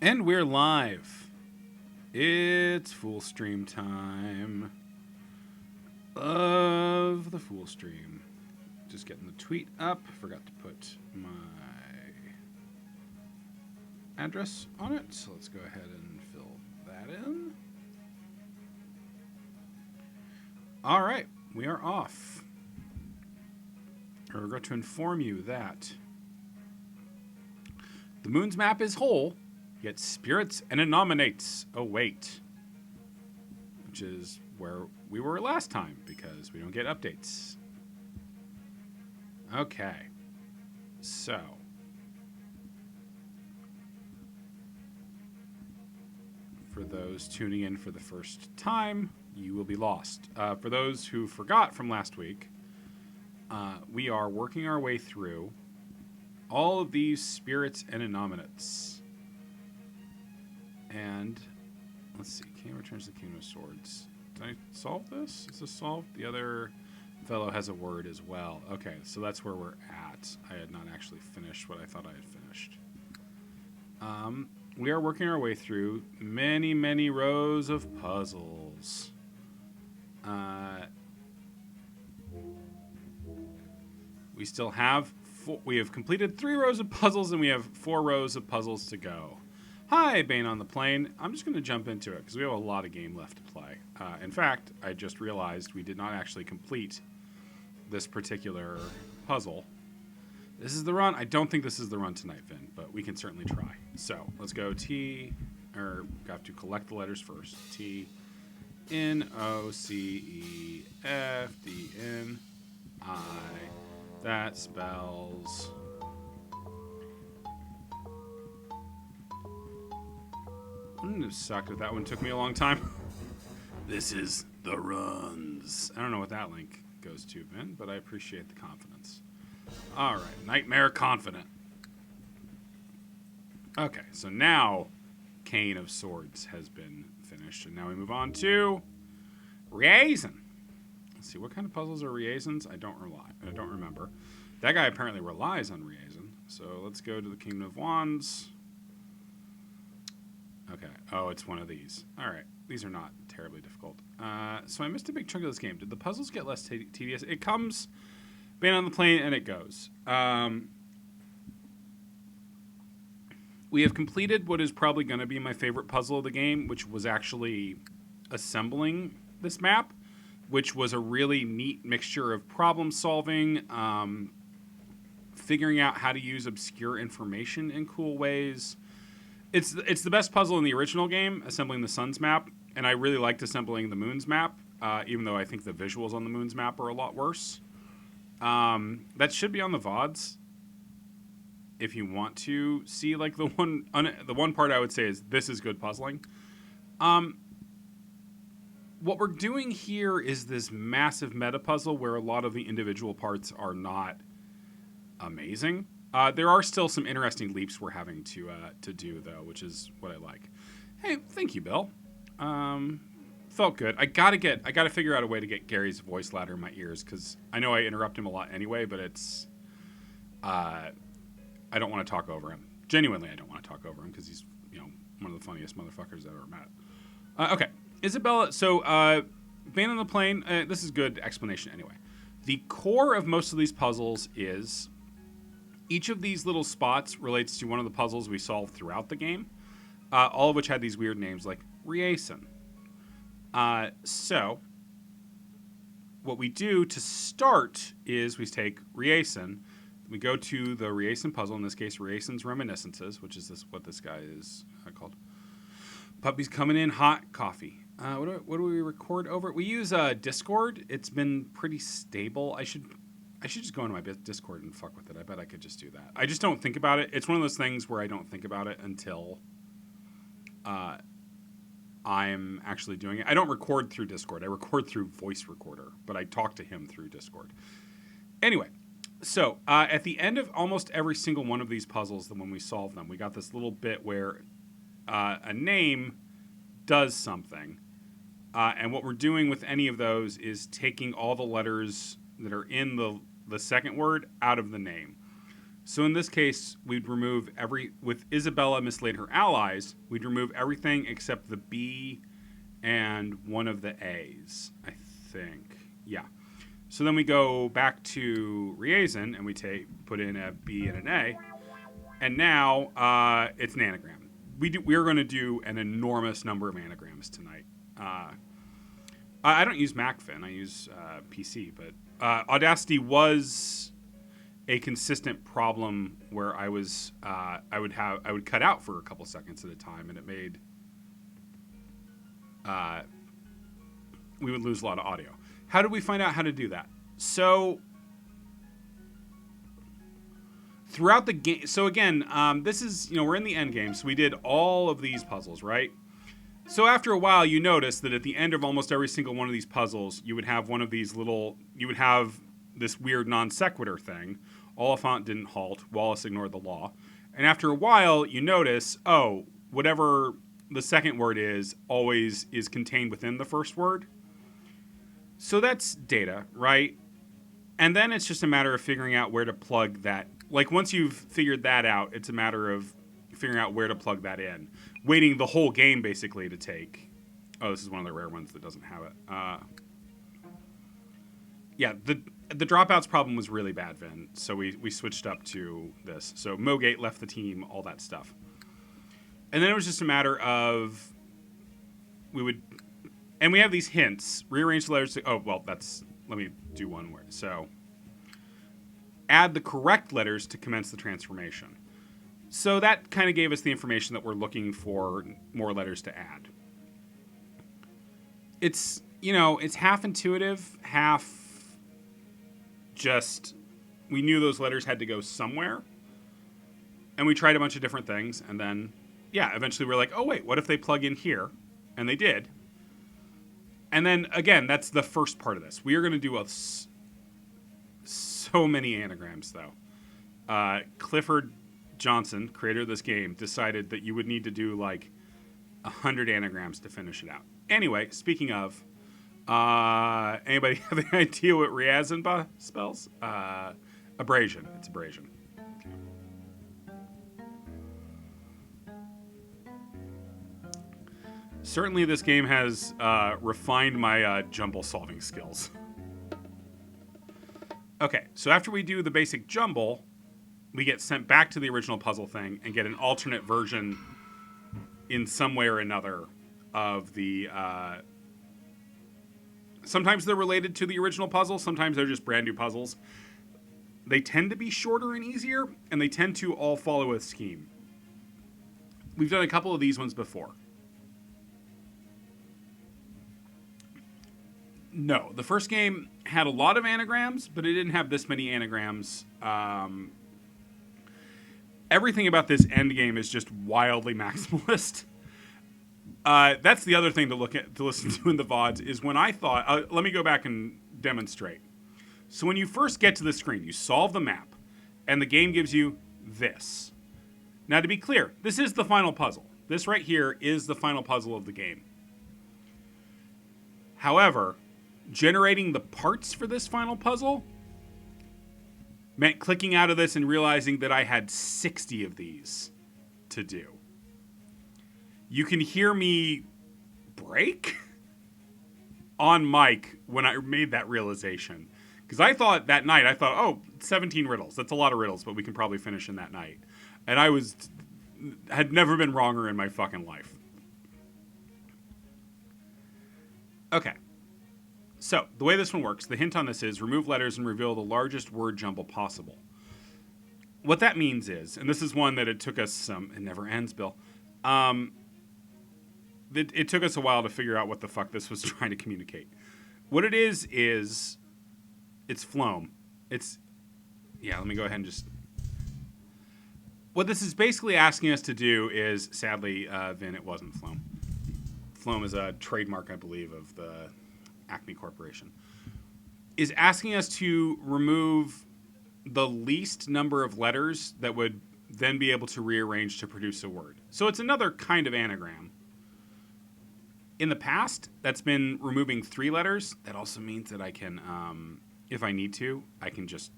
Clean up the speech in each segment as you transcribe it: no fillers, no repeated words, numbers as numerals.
And we're live. It's full stream time of the full stream. Just getting the tweet up. Forgot to put my address on it. So let's go ahead and fill that in. All right, we are off. I regret to inform you that the moon's map is whole, yet spirits and anominates await. Which is where we were last time, because we don't get updates. Okay. So. For those tuning in for the first time, you will be lost. For those who forgot from last week, we are working our way through all of these spirits and anominates. And let's see, Cain returns to the Kingdom of Swords. Did I solve this? Is this solved? The other fellow has a word as well. Okay, so that's where we're at. I had not actually finished what I thought I had finished. We are working our way through many, many rows of puzzles. We still have we have completed 3 rows of puzzles, and we have 4 rows of puzzles to go. Hi, Bane on the Plane. I'm just going to jump into it because we have a lot of game left to play. In fact, I just realized we did not actually complete this particular puzzle. This is the run. I don't think this is the run tonight, Vin, but we can certainly try. So let's go we have to collect the letters first. T, N, O, C, E, F, D, N, I. That spells... I wouldn't have sucked if that one took me a long time. This is the runs. I don't know what that link goes to, Vin, but I appreciate the confidence. All right, Nightmare Confident. Okay, so now Cain of Swords has been finished, and now we move on to Reason. Let's see, what kind of puzzles are Reasons? I don't remember. That guy apparently relies on Reason, so let's go to the Kingdom of Wands. Okay. Oh, it's one of these. All right. These are not terribly difficult. So I missed a big chunk of this game. Did the puzzles get less tedious? It comes, Bane on the Plane, and it goes. We have completed what is probably going to be my favorite puzzle of the game, which was actually assembling this map, which was a really neat mixture of problem solving, figuring out how to use obscure information in cool ways. It's the best puzzle in the original game, assembling the sun's map, and I really liked assembling the moon's map, even though I think the visuals on the moon's map are a lot worse. That should be on the VODs if you want to see like the one part I would say is this is good puzzling. What we're doing here is this massive meta puzzle where a lot of the individual parts are not amazing. There are still some interesting leaps we're having to do, though, which is what I like. Hey, thank you, Bill. Felt good. I gotta figure out a way to get Gary's voice louder in my ears, because I know I interrupt him a lot anyway, but it's... I don't want to talk over him. Genuinely, I don't want to talk over him, because he's, one of the funniest motherfuckers I've ever met. Okay. Isabella, so, Bane on the Plane, this is good explanation anyway. The core of most of these puzzles is... Each of these little spots relates to one of the puzzles we solved throughout the game, all of which had these weird names like Reason. So, what we do to start is we take Reason, we go to the Reason puzzle, in this case, Reason's Reminiscences, which is what this guy is called. Puppy's coming in hot, coffee. What do we record over? We use Discord. It's been pretty stable. I should just go into my Discord and fuck with it. I bet I could just do that. I just don't think about it. It's one of those things where I don't think about it until I'm actually doing it. I don't record through Discord. I record through voice recorder, but I talk to him through Discord. Anyway, so at the end of almost every single one of these puzzles, when we solve them, we got this little bit where a name does something. And what we're doing with any of those is taking all the letters that are in the second word out of the name. So in this case, we'd remove with Isabella mislaid her allies, we'd remove everything except the B and one of the A's, I think. Yeah. So then we go back to Riazan and we put in a B and an A. And now it's an anagram. We're going to do an enormous number of anagrams tonight. I don't use MacFin. I use PC, but Audacity was a consistent problem where I would cut out for a couple seconds at a time, and it made we would lose a lot of audio. How did we find out how to do that? So throughout the game, so again, this is, we're in the end game, so we did all of these puzzles, right? So after a while, you notice that at the end of almost every single one of these puzzles, you would have one of these you would have this weird non sequitur thing. Oliphant didn't halt. Wallace ignored the law. And after a while, you notice, whatever the second word is always is contained within the first word. So that's data, right? And then it's just a matter of figuring out where to plug that. Like, once you've figured that out, it's a matter of figuring out where to plug that in. Waiting the whole game, basically, to take... Oh, this is one of the rare ones that doesn't have it. Yeah, the dropouts problem was really bad, Vin, so we switched up to this. So Mogate left the team, all that stuff. And then it was just a matter of... And we have these hints. Rearrange the letters to... Oh, well, let me do one word. So, add the correct letters to commence the transformation. So that kind of gave us the information that we're looking for more letters to add. It's, it's half intuitive, half just we knew those letters had to go somewhere. And we tried a bunch of different things. And then, eventually we're like, oh, wait, what if they plug in here? And they did. And then, again, that's the first part of this. We are going to do so many anagrams, though. Clifford Johnson, creator of this game, decided that you would need to do like 100 anagrams to finish it out. Anyway, speaking of, anybody have any idea what Riazan spells? Abrasion. It's abrasion. Certainly this game has refined my jumble solving skills. Okay, so after we do the basic jumble, we get sent back to the original puzzle thing and get an alternate version in some way or another of the... sometimes they're related to the original puzzle. Sometimes they're just brand new puzzles. They tend to be shorter and easier, and they tend to all follow a scheme. We've done a couple of these ones before. No, the first game had a lot of anagrams, but it didn't have this many anagrams. Everything about this end game is just wildly maximalist. That's the other thing to listen to in the VODs is when I thought... let me go back and demonstrate. So when you first get to the screen, you solve the map, and the game gives you this. Now, to be clear, this is the final puzzle. This right here is the final puzzle of the game. However, generating the parts for this final puzzle meant clicking out of this and realizing that I had 60 of these to do. You can hear me break on mic when I made that realization. Because I thought that night, 17 riddles. That's a lot of riddles, but we can probably finish in that night. And I had never been wronger in my fucking life. Okay. So, the way this one works, the hint on this is remove letters and reveal the largest word jumble possible. What that means is, and this is one that it took us it never ends, Bill. It took us a while to figure out what the fuck this was trying to communicate. What it is it's phloem. Let me go ahead and just... What this is basically asking us to do is, sadly, Vin, it wasn't phloem. Phloem is a trademark, I believe, of the Acme Corporation. Is asking us to remove the least number of letters that would then be able to rearrange to produce a word. So it's another kind of anagram. In the past, that's been removing 3 letters. That also means that I can, if I need to, I can just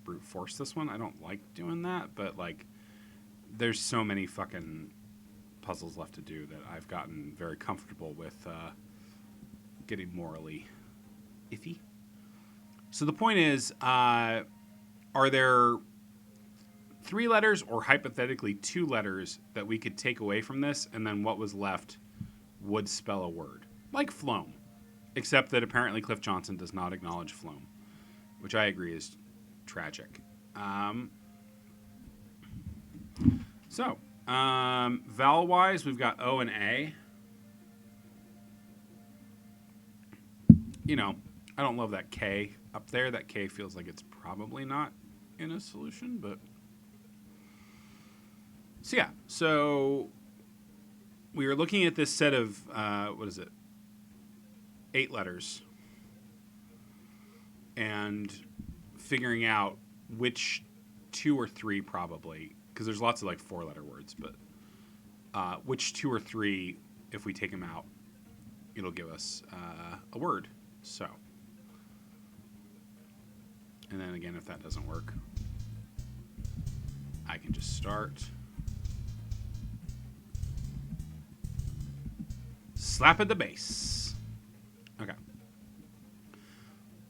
brute force this one. I don't like doing that, but like there's so many fucking puzzles left to do that I've gotten very comfortable with getting morally iffy. So the point is, are there 3 letters or hypothetically 2 letters that we could take away from this, and then what was left would spell a word? Like Floam. Except that apparently Cliff Johnson does not acknowledge Floam, which I agree is tragic. Vowel-wise, we've got O and A. You know, I don't love that K up there. That K feels like it's probably not in a solution, but... So, yeah. So, we are looking at this set of, 8 letters. And figuring out which 2 or 3 probably, because there's lots of like 4-letter words, but which 2 or 3, if we take them out, it'll give us a word. So, and then again, if that doesn't work, I can just start. Slap at the bass. Okay.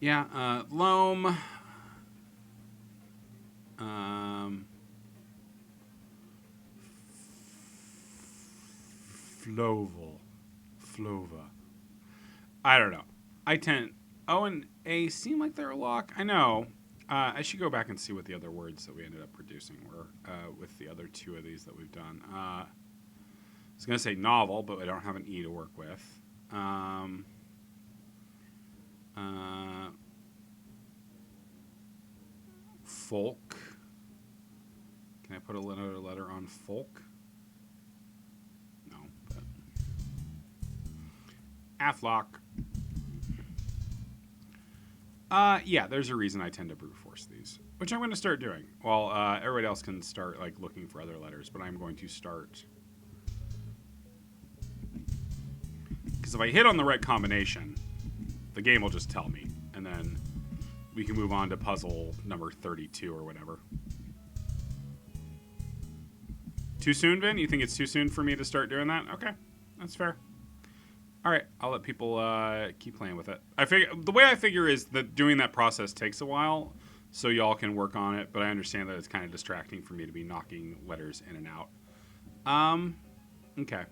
Yeah, loam. Flova. I don't know. O and A seem like they're a lock. I know. I should go back and see what the other words that we ended up producing were with the other 2 of these that we've done. I was going to say novel, but I don't have an E to work with. Folk. Can I put another letter on folk? No, but... Aflock. Yeah, there's a reason I tend to brute force these, which I'm going to start doing. While everybody else can start like looking for other letters, but I'm going to start... Because if I hit on the right combination, the game will just tell me, and then we can move on to puzzle number 32 or whatever. Too soon, Vin? You think it's too soon for me to start doing that? Okay, that's fair. All right, I'll let people keep playing with it. The way I figure is that doing that process takes a while, so y'all can work on it, but I understand that it's kind of distracting for me to be knocking letters in and out. Okay.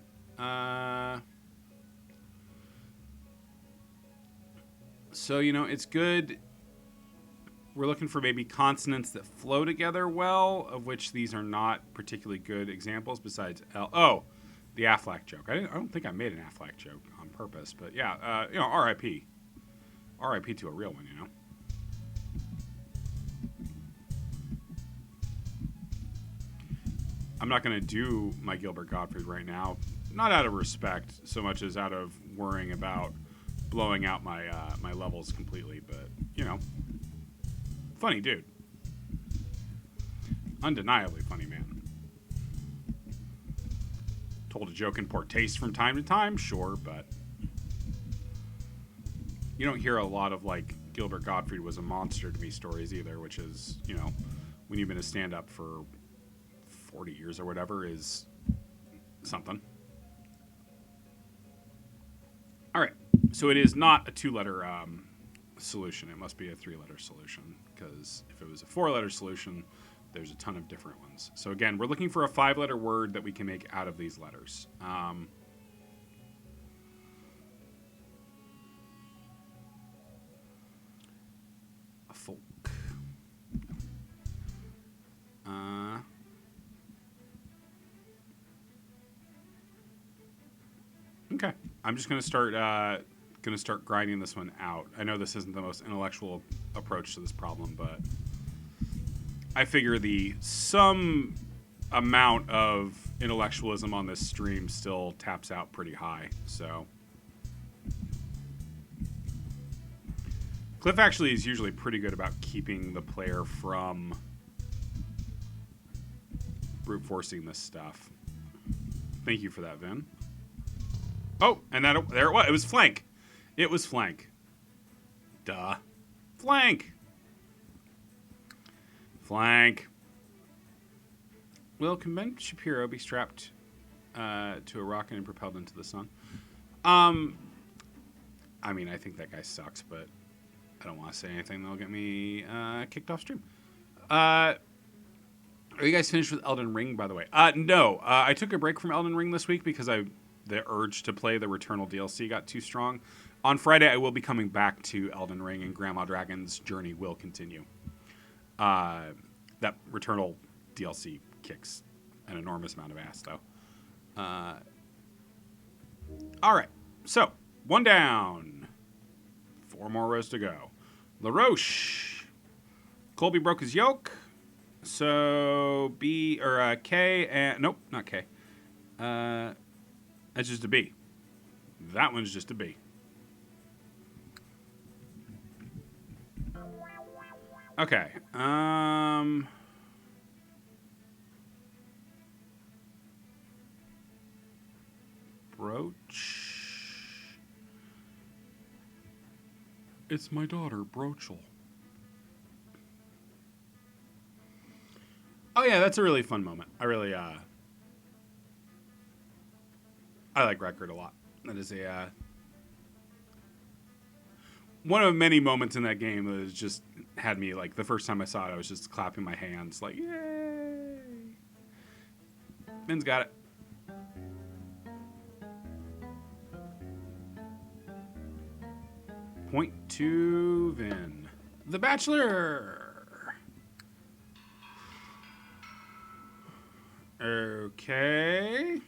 So, you know, it's good. We're looking for maybe consonants that flow together well, of which these are not particularly good examples besides L. Oh, the Aflac joke. I don't think I made an Aflac joke on purpose, but yeah, you know, R.I.P. R.I.P. to a real one, you know. I'm not going to do my Gilbert Gottfried right now, not out of respect so much as out of worrying about blowing out my my levels completely, but, you know, funny dude. Undeniably funny man. Told a joke in poor taste from time to time, sure, but you don't hear a lot of, like, Gilbert Gottfried was a monster to me stories either, which is, you know, when you've been a stand-up for 40 years or whatever is something. All right, so it is not a 2-letter solution. It must be a 3-letter solution, because if it was a 4-letter solution, there's a ton of different ones. So again, we're looking for a 5-letter word that we can make out of these letters. A folk. Okay, I'm just gonna start grinding this one out. I know this isn't the most intellectual approach to this problem, but I figure some amount of intellectualism on this stream still taps out pretty high. So Cliff actually is usually pretty good about keeping the player from brute forcing this stuff. Thank you for that, Vin. Oh, and there it was. It was flank. It was flank. Duh. Flank. Flank. Will Ben Shapiro be strapped to a rocket and propelled into the sun? I mean, I think that guy sucks, but I don't want to say anything that'll get me kicked off stream. Are you guys finished with Elden Ring, by the way? No. I took a break from Elden Ring this week because the urge to play the Returnal DLC got too strong. On Friday, I will be coming back to Elden Ring, and Grandma Dragon's journey will continue. That Returnal DLC kicks an enormous amount of ass, though. All right. So, 1 down. 4 more rows to go. LaRoche. Colby broke his yoke. So, K, and... Nope, not K. That's just a B. That one's just a B. Okay. Brooch. It's my daughter, Broachel. Oh yeah, that's a really fun moment. I really, I like Record a lot. That is a, one of many moments in that game that has just had me, like, the first time I saw it, I was just clapping my hands, like, yay! Ben's got it. Point to Vin. The Bachelor! Okay.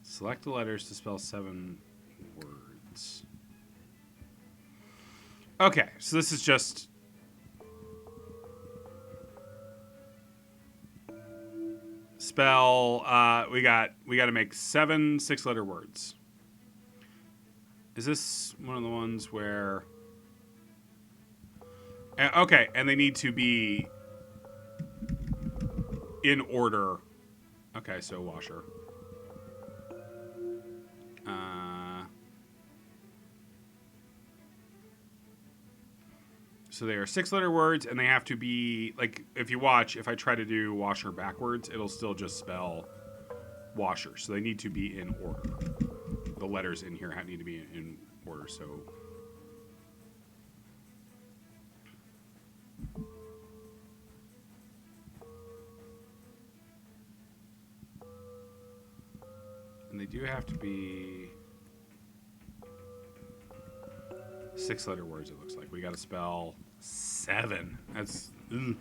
Select the letters to spell 7 words. Okay, so this is just... Spell, we got to make 7 6-letter words. Is this one of the ones where... Okay, and they need to be in order. Okay, so washer. So they are 6-letter words, and they have to be, like, if you watch, if I try to do washer backwards, it'll still just spell washer. So they need to be in order. The letters in here need to be in order, so... And they do have to be 6-letter words, it looks like. We got to spell 7. That's... Ugh.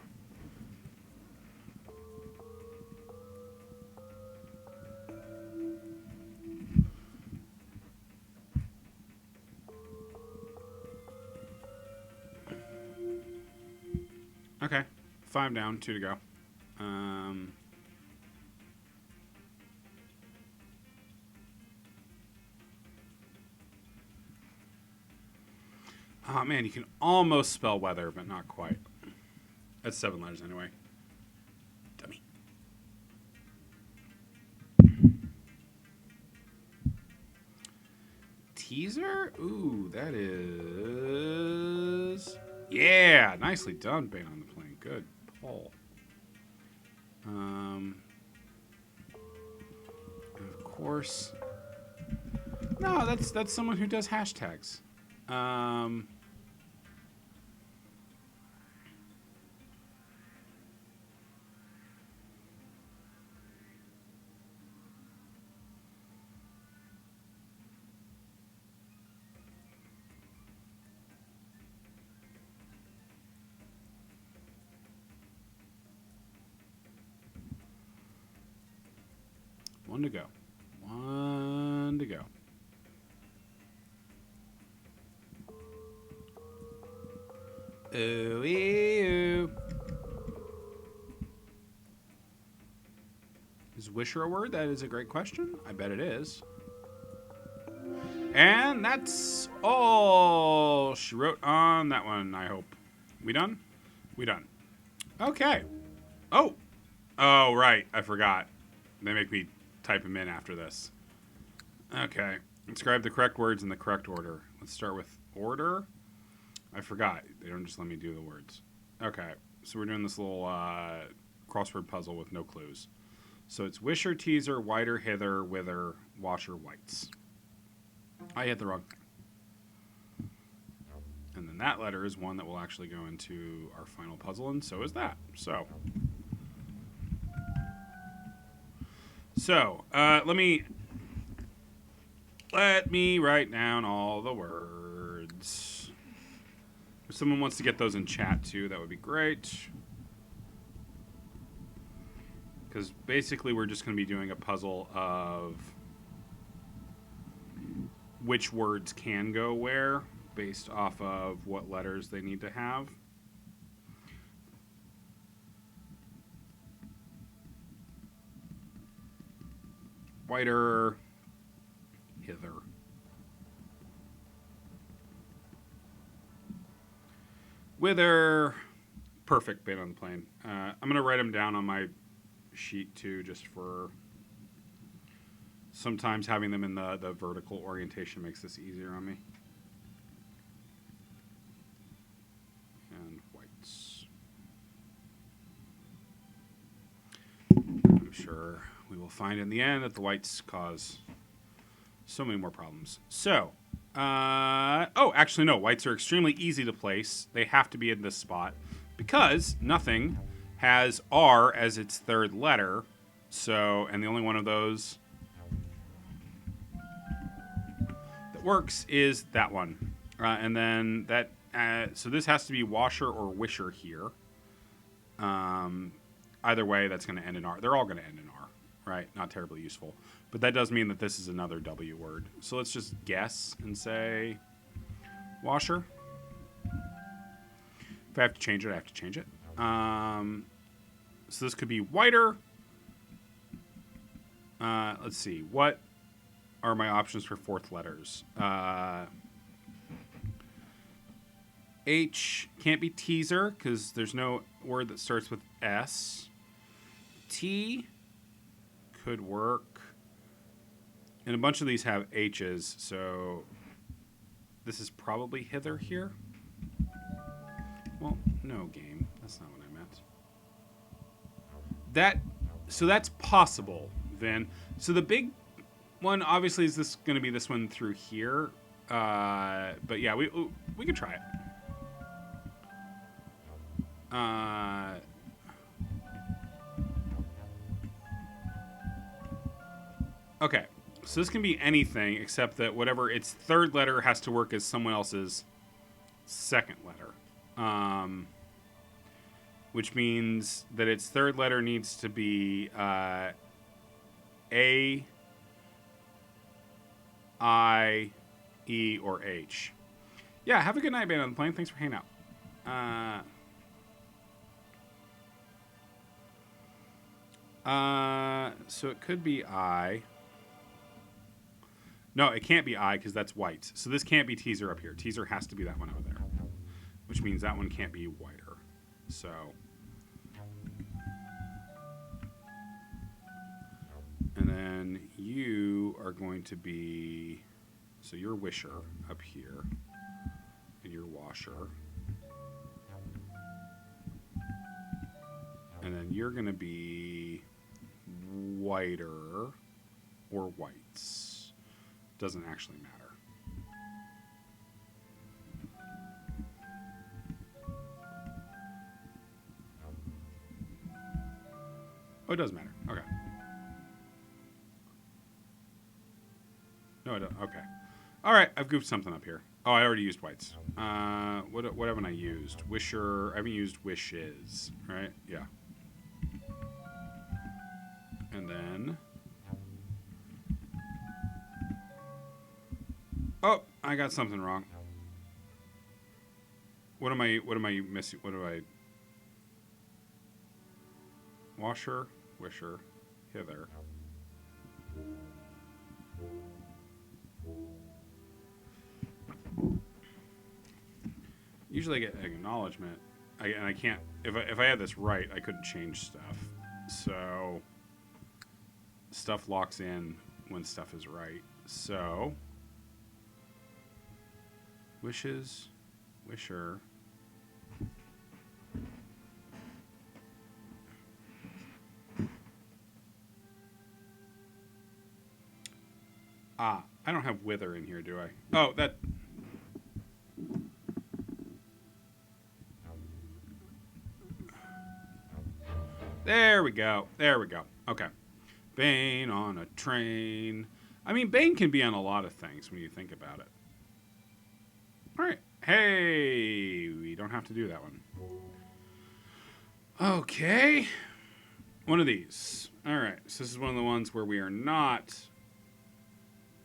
Okay. 5 down, 2 to go. Oh, man, you can almost spell weather, but not quite. That's 7 letters anyway. Dummy. Teaser? Ooh, that is... Yeah, nicely done, Bane on the Plane. Good pull. Of course... No, that's someone who does hashtags. One to go. One to go. Ooh, ew. Is Wisher a word? That is a great question. I bet it is. And that's all she wrote on that one, I hope. We done? We done. Okay. Oh. Oh, right. I forgot. They make me type them in after this. Okay. Inscribe the correct words in the correct order. Let's start with order. I forgot. They don't just let me do the words. Okay, so we're doing this little crossword puzzle with no clues. So it's wisher, teaser, whiter, hither, wither, washer, whites. I hit the wrong thing. And then that letter is one that will actually go into our final puzzle, and so is that. So let me write down all the words. If someone wants to get those in chat too, that would be great. Because basically we're just going to be doing a puzzle of which words can go where based off of what letters they need to have. Whiter, hither. Wither, perfect, bait on the plane. I'm going to write them down on my sheet too, just for sometimes having them in the vertical orientation makes this easier on me. And whites. I'm sure we will find in the end that the whites cause so many more problems. So, oh, actually no, whites are extremely easy to place. They have to be in this spot because nothing has R as its third letter. So, and the only one of those that works is that one. And then that, so this has to be washer or wisher here. Either way, that's going to end in R. They're all going to end in R, right? Not terribly useful. But that does mean that this is another W word. So let's just guess and say washer. If I have to change it, I have to change it. So this could be whiter. Let's see. What are my options for fourth letters? H can't be teaser because there's no word that starts with S. T could work. And a bunch of these have H's, so this is probably hither here. Well, no, game. That's not what I meant. So that's possible, Vin. So the big one, obviously, is this going to be this one through here. But yeah, we could try it. Okay, so this can be anything except that whatever its third letter has to work as someone else's second letter. Which means that its third letter needs to be A, I, E, or H. Yeah, have a good night, Band on the Plane. Thanks for hanging out. So it could be I. No, it can't be I because that's white. So this can't be teaser up here. Teaser has to be that one over there, which means that one can't be whiter. So and then you are going to be, so you're wisher up here, and you're washer. And then you're going to be whiter or whites. Doesn't actually matter. Oh, it does matter. Okay. No, I don't. Okay. All right, I've goofed something up here. Oh, I already used whites. What haven't I used? Wisher. I haven't used wishes, right? Yeah. And then, oh, I got something wrong. What am I missing? What do I? Washer, wisher, hither. Usually I get acknowledgement, and I can't. If I had this right, I couldn't change stuff. So stuff locks in when stuff is right. So Wishes. Wisher. Ah, I don't have wither in here, do I? Oh, that... There we go. There we go. Okay. Bane on a train. I mean, Bane can be on a lot of things when you think about it. All right. Hey, we don't have to do that one. Okay. One of these. All right. So this is one of the ones where we are not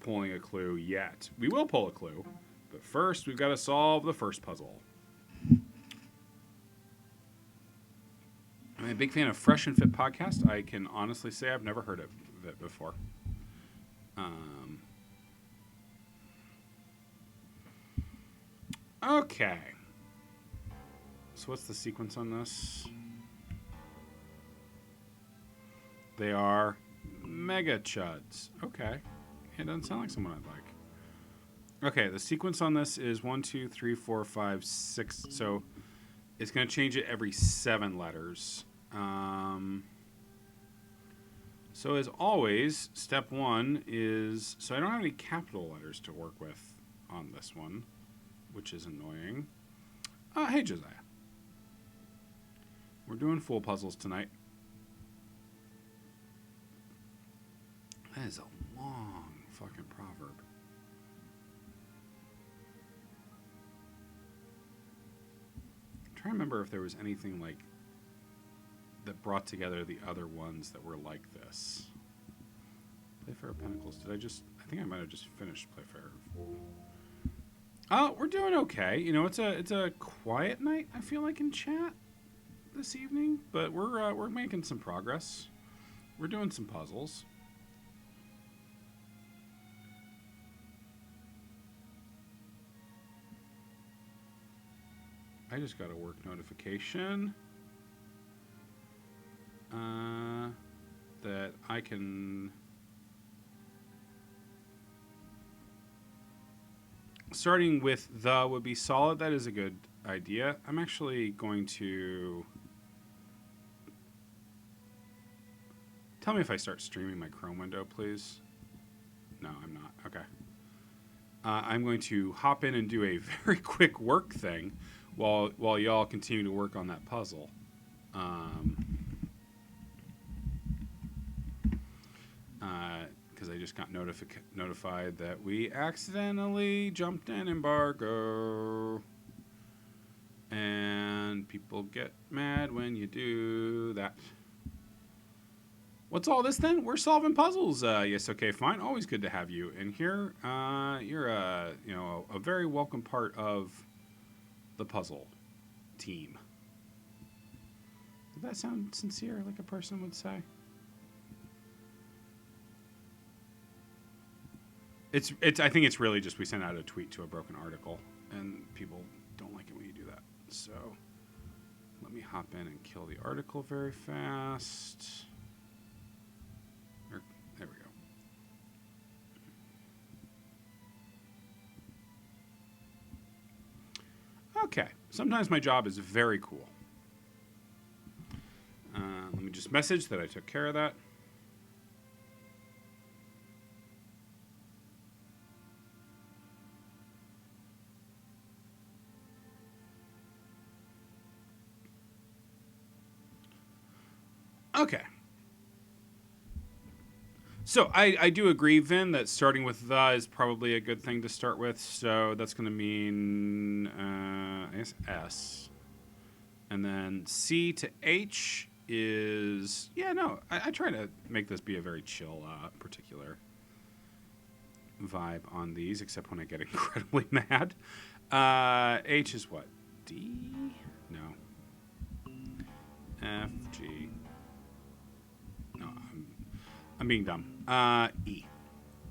pulling a clue yet. We will pull a clue, but first we've got to solve the first puzzle. I'm a big fan of Fresh and Fit podcast. I can honestly say I've never heard of it before. Okay. So what's the sequence on this? They are Mega Chuds. Okay. It doesn't sound like someone I'd like. Okay, the sequence on this is 1, 2, 3, 4, 5, 6. So it's going to change it every 7 letters. So as always, step 1 is... So I don't have any capital letters to work with on this one, which is annoying. Hey, Josiah. We're doing full puzzles tonight. That is a long fucking proverb. I'm trying to remember if there was anything like that brought together the other ones that were like this. Playfair of Pentacles. Did I just... I think I might have just finished Playfair. Oh, we're doing okay. You know, it's a quiet night, I feel like, in chat this evening, but we're making some progress. We're doing some puzzles. I just got a work notification that I can... Starting with the would be solid. That is a good idea. I'm actually going to... Tell me if I start streaming my Chrome window, please. No, I'm not. Okay. I'm going to hop in and do a very quick work thing while y'all continue to work on that puzzle. Because I just got notified that we accidentally jumped an embargo. And people get mad when you do that. What's all this then? We're solving puzzles. Yes, okay, fine. Always good to have you in here. You're a very welcome part of the puzzle team. Did that sound sincere, like a person would say? It's. I think it's really just we sent out a tweet to a broken article, and people don't like it when you do that. So let me hop in and kill the article very fast. There we go. Okay. Sometimes my job is very cool. Let me just message that I took care of that. Okay. So I do agree, Vin, that starting with the is probably a good thing to start with. So that's going to mean, I guess, S. And then C to H is... Yeah, no, I try to make this be a very chill, particular vibe on these, except when I get incredibly mad. H is what? D? No. F, G... I'm being dumb. E.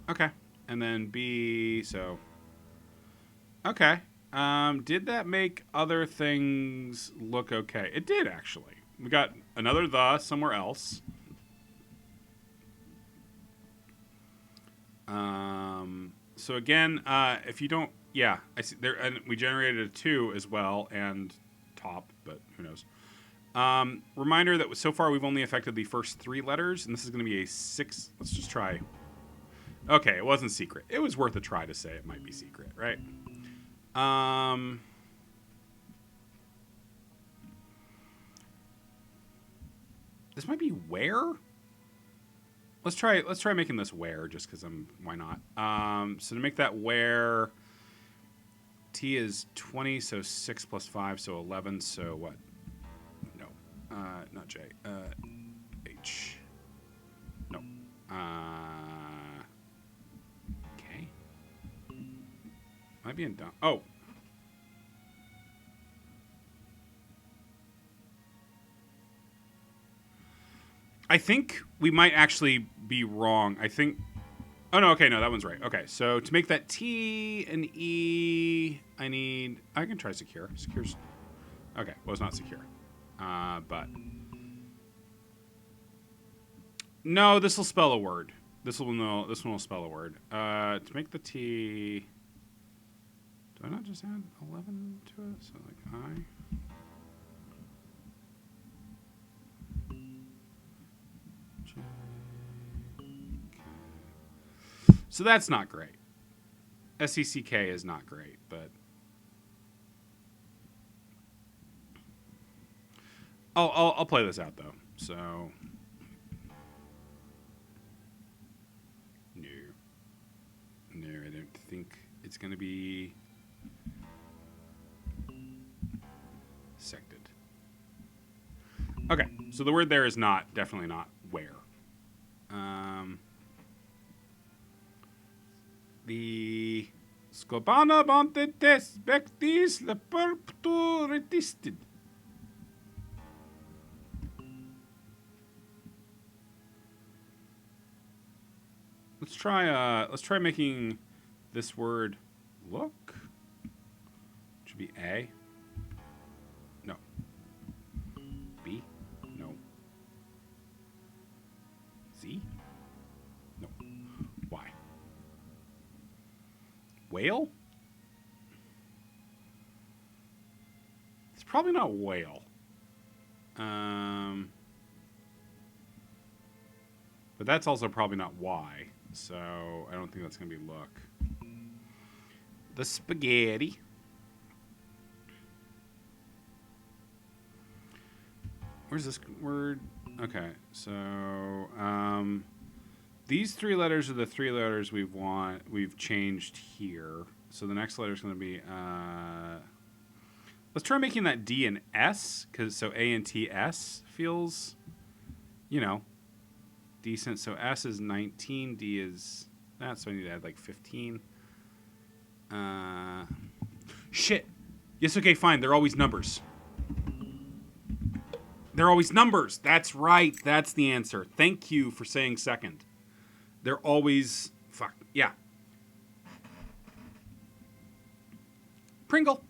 Okay. And then B, so... Okay. Did that make other things look okay? It did, actually. We got another the somewhere else. So again, if you don't... Yeah, I see there, and we generated a 2 as well, and top, but who knows. Reminder that so far we've only affected the first 3 letters, and this is going to be a 6. Let's just try. Okay, it wasn't secret. It was worth a try to say it might be secret, right? This might be where. Let's try making this where, just because why not? So to make that where, T is 20, so 6 plus 5, so 11. So what? No, not J. H. No. K. Might be in down. Oh. I think we might actually be wrong. I think... Oh, no, okay, no, that one's right. Okay, so to make that T and E, I can try secure. Secure's... Okay, well, it's not secure. But... No, this will spell a word. This one will spell a word. To make the T... Do I not just add 11 to it? So, like, I... So that's not great. SECK is not great, but I'll play this out though. So no, I don't think it's going to be sected. Okay, so the word there is definitely not where. The Scobana Bontetes Bectis Le Perptu Retisted. Let's try making this word look. Should be A. No. B. No. Z. No. Y. Whale? It's probably not whale. But that's also probably not Y. So I don't think that's going to be look. The spaghetti. Where's this word? Okay, so these 3 letters are the 3 letters we've changed here. So the next letter is going to be let's try making that D an S, because so A and T S feels, decent. So S is 19, D is that, so I need to add like 15. Shit. Yes, okay, fine. They're always numbers. They're always numbers. That's right. That's the answer. Thank you for saying second. They're always... Fuck. Yeah. Pringle.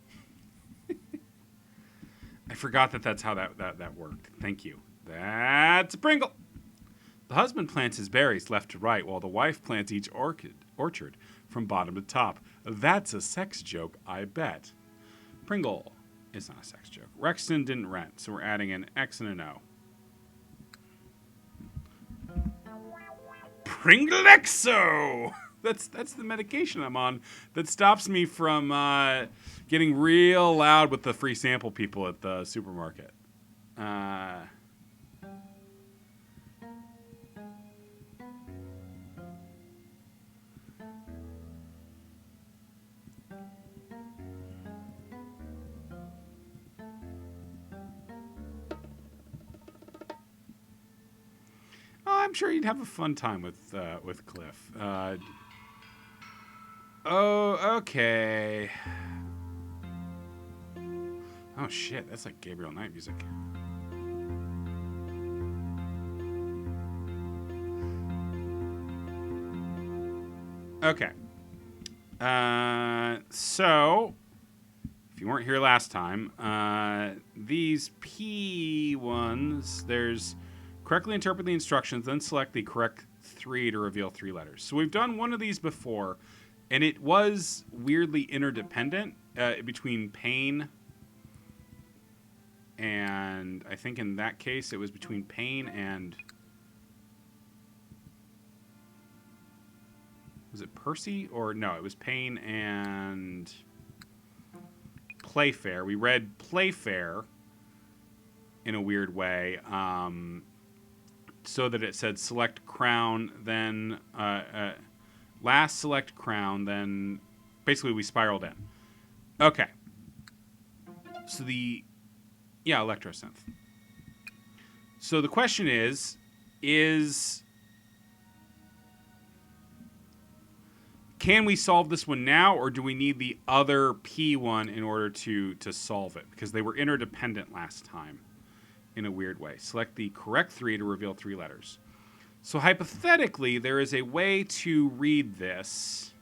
I forgot that's how that worked. Thank you. That's a Pringle. The husband plants his berries left to right, while the wife plants each orchard from bottom to top. That's a sex joke, I bet. Pringle. It's not a sex joke. Rexton didn't rent, so we're adding an X and an O. Pringlexo! That's the medication I'm on that stops me from getting real loud with the free sample people at the supermarket. I'm sure you'd have a fun time with Cliff. Oh, okay. Oh shit, that's like Gabriel Knight music. Okay. So if you weren't here last time, these P ones, there's correctly interpret the instructions, then select the correct 3 to reveal 3 letters. So we've done one of these before. And it was weirdly interdependent between pain and I think in that case it was between pain and was it Percy or no? It was pain and Playfair. We read Playfair in a weird way, so that it said select crown, then last select crown, then basically we spiraled in. Okay. So electrosynth. So the question is can we solve this one now, or do we need the other P one in order to solve it? Because they were interdependent last time in a weird way. Select the correct 3 to reveal 3 letters. So hypothetically, there is a way to read this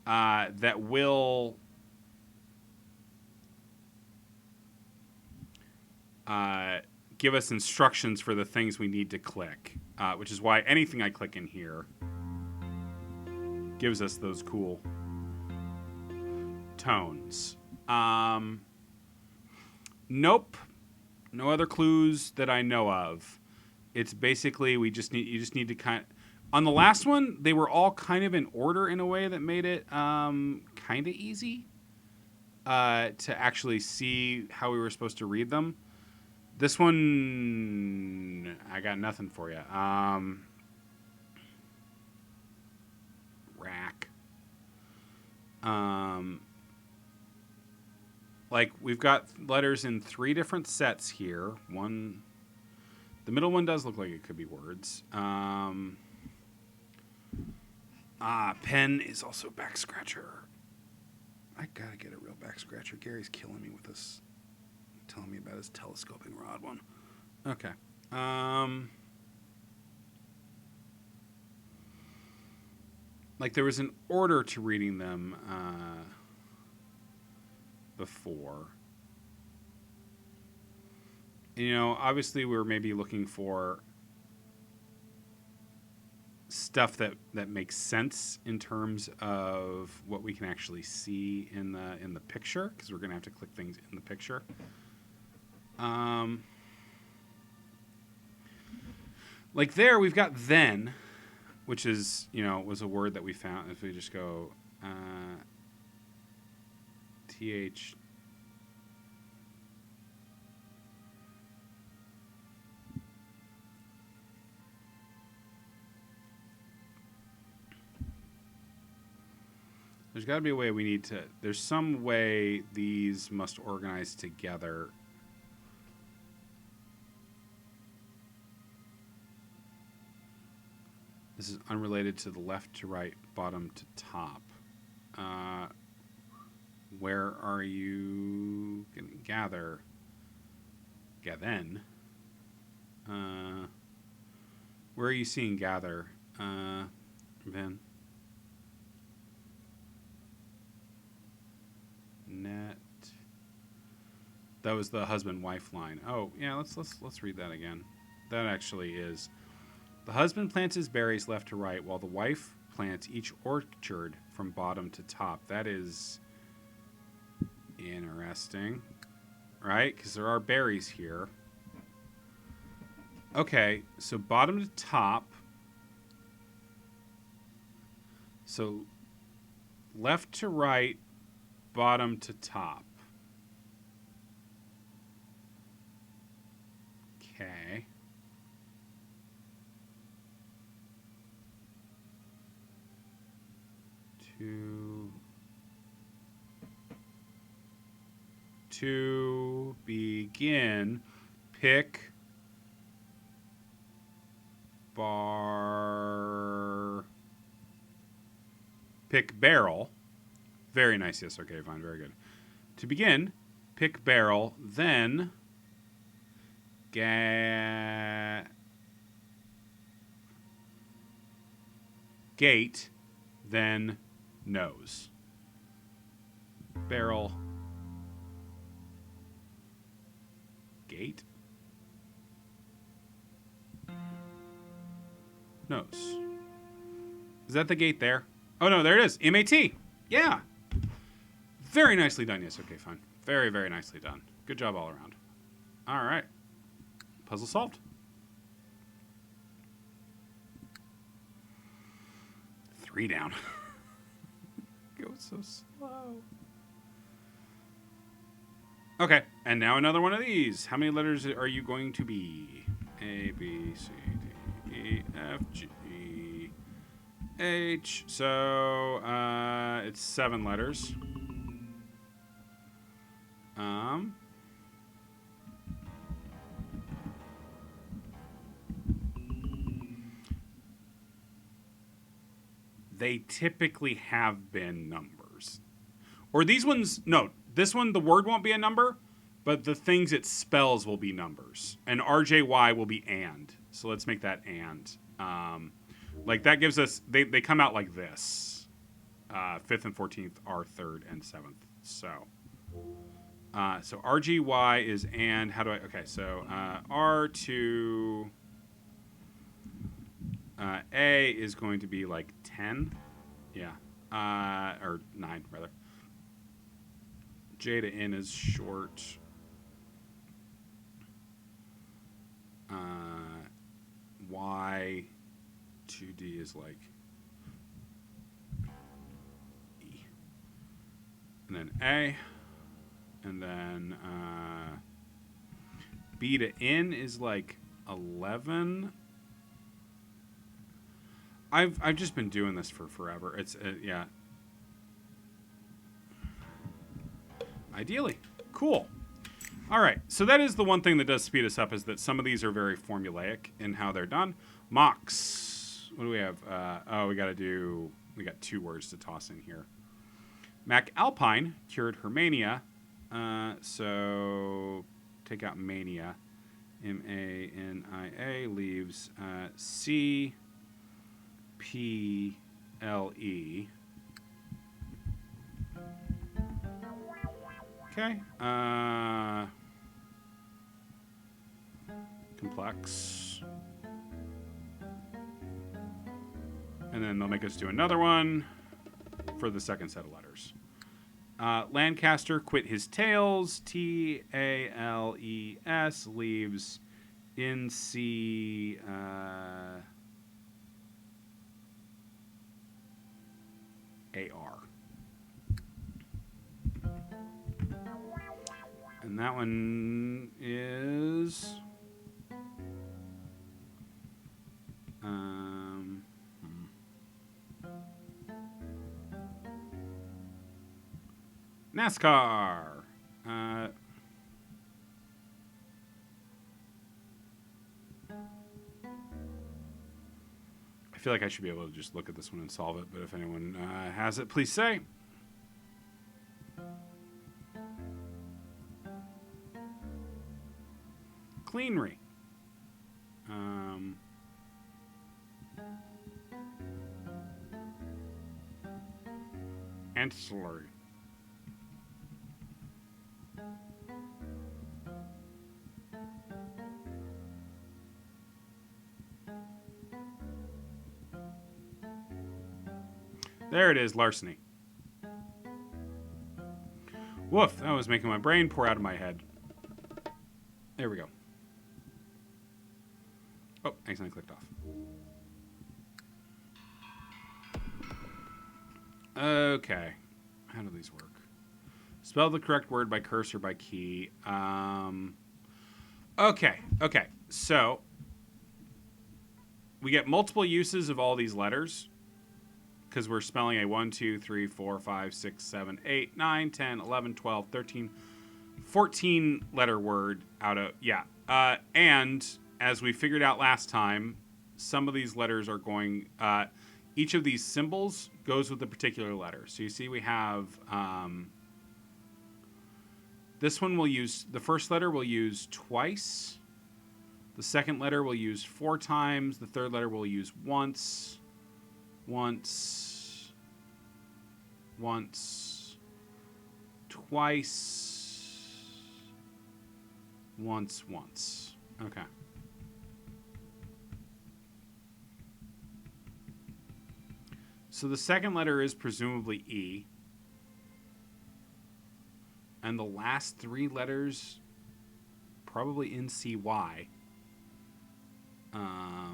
that will give us instructions for the things we need to click, which is why anything I click in here gives us those cool tones. Nope. No other clues that I know of. It's basically you just need to on the last one, they were all kind of in order in a way that made it kind of easy to actually see how we were supposed to read them. This one, I got nothing for you. Rack. Like, we've got letters in 3 different sets here. The middle one does look like it could be words. Pen is also back scratcher. I gotta get a real back scratcher. Gary's killing me with this, telling me about his telescoping rod one. Okay. Like, there was an order to reading them before. You know, obviously we were maybe looking for stuff that makes sense in terms of what we can actually see in the picture, because we're going to have to click things in the picture. Like there, we've got then, which is, was a word that we found. If we just go TH. There's got to be a way there's some way these must organize together. This is unrelated to the left to right, bottom to top. Where are you going to gather? Gathen. Where are you seeing gather? Then. Net. That was the husband-wife line. Oh, yeah, let's read that again. That actually is. The husband plants his berries left to right, while the wife plants each orchard from bottom to top. That is interesting, right? Because there are berries here. Okay, so bottom to top. So left to right, bottom to top. Okay. To begin, pick barrel. Very nice. Yes. Okay. Fine. Very good. To begin, pick barrel, then gate, then nose. Barrel, gate, nose. Is that the gate there? Oh, no, there it is. M-A-T. Yeah. Very nicely done. Yes, okay, fine. Very, very nicely done. Good job all around. All right. Puzzle solved. 3 down. Go so slow. Okay, and now another one of these. How many letters are you going to be? A, B, C, D, E, F, G, H. So, it's 7 letters. They typically have been numbers. Or these ones, no, this one, the word won't be a number, but the things it spells will be numbers. And RJY will be and. So let's make that and. Like that gives us, they come out like this. 5th and 14th are 3rd and 7th. So RGY is and. How do I, okay, so R2, A is going to be like 10. Yeah. Or 9, rather. J to N is short. Y to D is like E. And then A. And then B to N is like 11. I've just been doing this for forever. It's yeah. Ideally. Cool. All right. So that is the one thing that does speed us up, is that some of these are very formulaic in how they're done. Mocks. What do we have? We got 2 words to toss in here. Mac Alpine cured her mania. So take out mania. M-A-N-I-A leaves C-P-L-E. Okay. Complex. And then they'll make us do another one for the second set of letters. Lancaster quit his tails. T-A-L-E-S leaves N-C-A-R. And that one is NASCAR. I feel like I should be able to just look at this one and solve it, but if anyone has it, please say. Cleanry. Ancillary. There it is, larceny. Woof, that was making my brain pour out of my head. There we go. Oh, accidentally clicked off. Okay. How do these work? Spell the correct word by cursor by key. Okay. So, we get multiple uses of all these letters, because we're spelling a 1, 2, 3, 4, 5, 6, 7, 8, 9, 10, 11, 12, 13, 14 letter word out of, yeah. And as we figured out last time, some of these letters are going, each of these symbols goes with a particular letter. So you see we have, this one we'll use, the first letter we'll use twice. The second letter we'll use 4 times. The third letter we'll use once, twice, once. Okay. So the second letter is presumably E. And the last three letters, probably NCY. I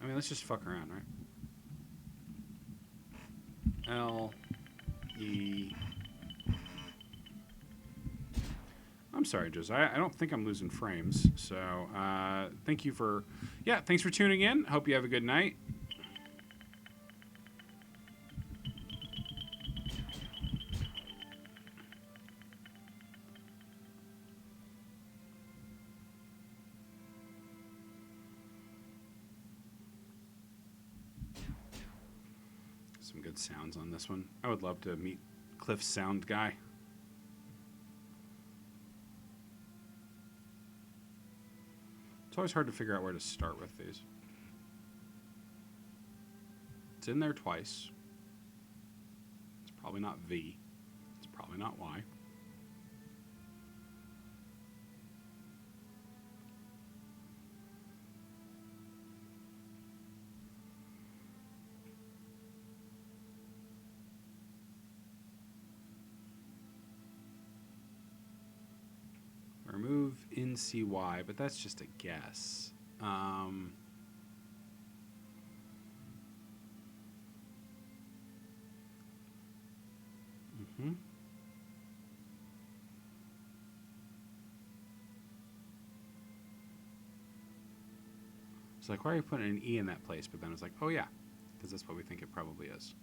mean, let's just fuck around, right? L, E. I'm sorry, Josiah. I don't think I'm losing frames. So thank you for, thanks for tuning in. Hope you have a good night. Some good sounds on this one. I would love to meet Cliff's sound guy. It's always hard to figure out where to start with these. It's in there twice. It's probably not V. It's probably not Y. Remove NCY, but that's just a guess. It's like, why are you putting an E in that place? But then it's like, oh yeah, because that's what we think it probably is.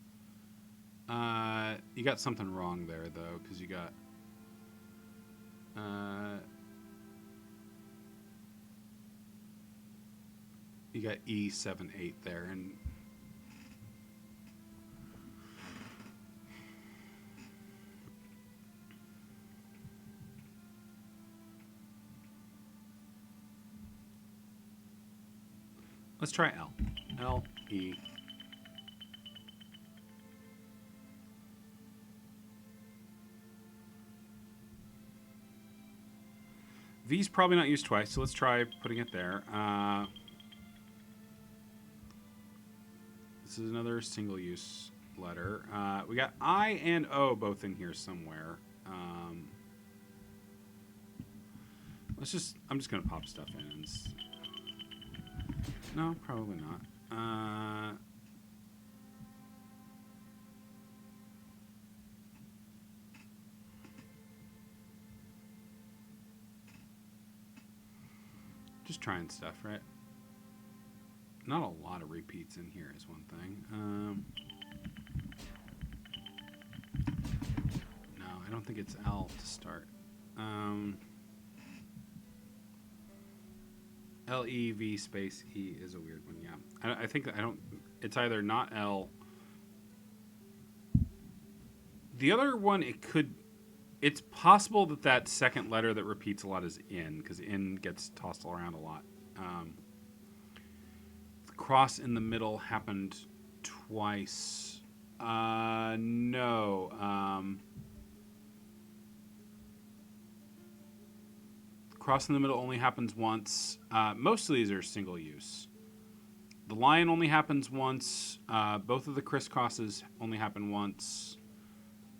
You got something wrong there, though, because you got... you got E78 there, and let's try L. L, E. V's probably not used twice, so let's try putting it there. This is another single-use letter. We got I and O both in here somewhere. I'm just gonna pop stuff in. No, probably not. Just trying stuff, right? Not a lot of repeats in here is one thing. No, I don't think it's L to start. L-E-V space E is a weird one, yeah. I think that it's either not L. The other one, it's possible that second letter that repeats a lot is N, because N gets tossed around a lot. The cross in the middle happened twice. No. Cross in the middle only happens once. Most of these are single use. The lion only happens once. Both of the crisscrosses only happen once.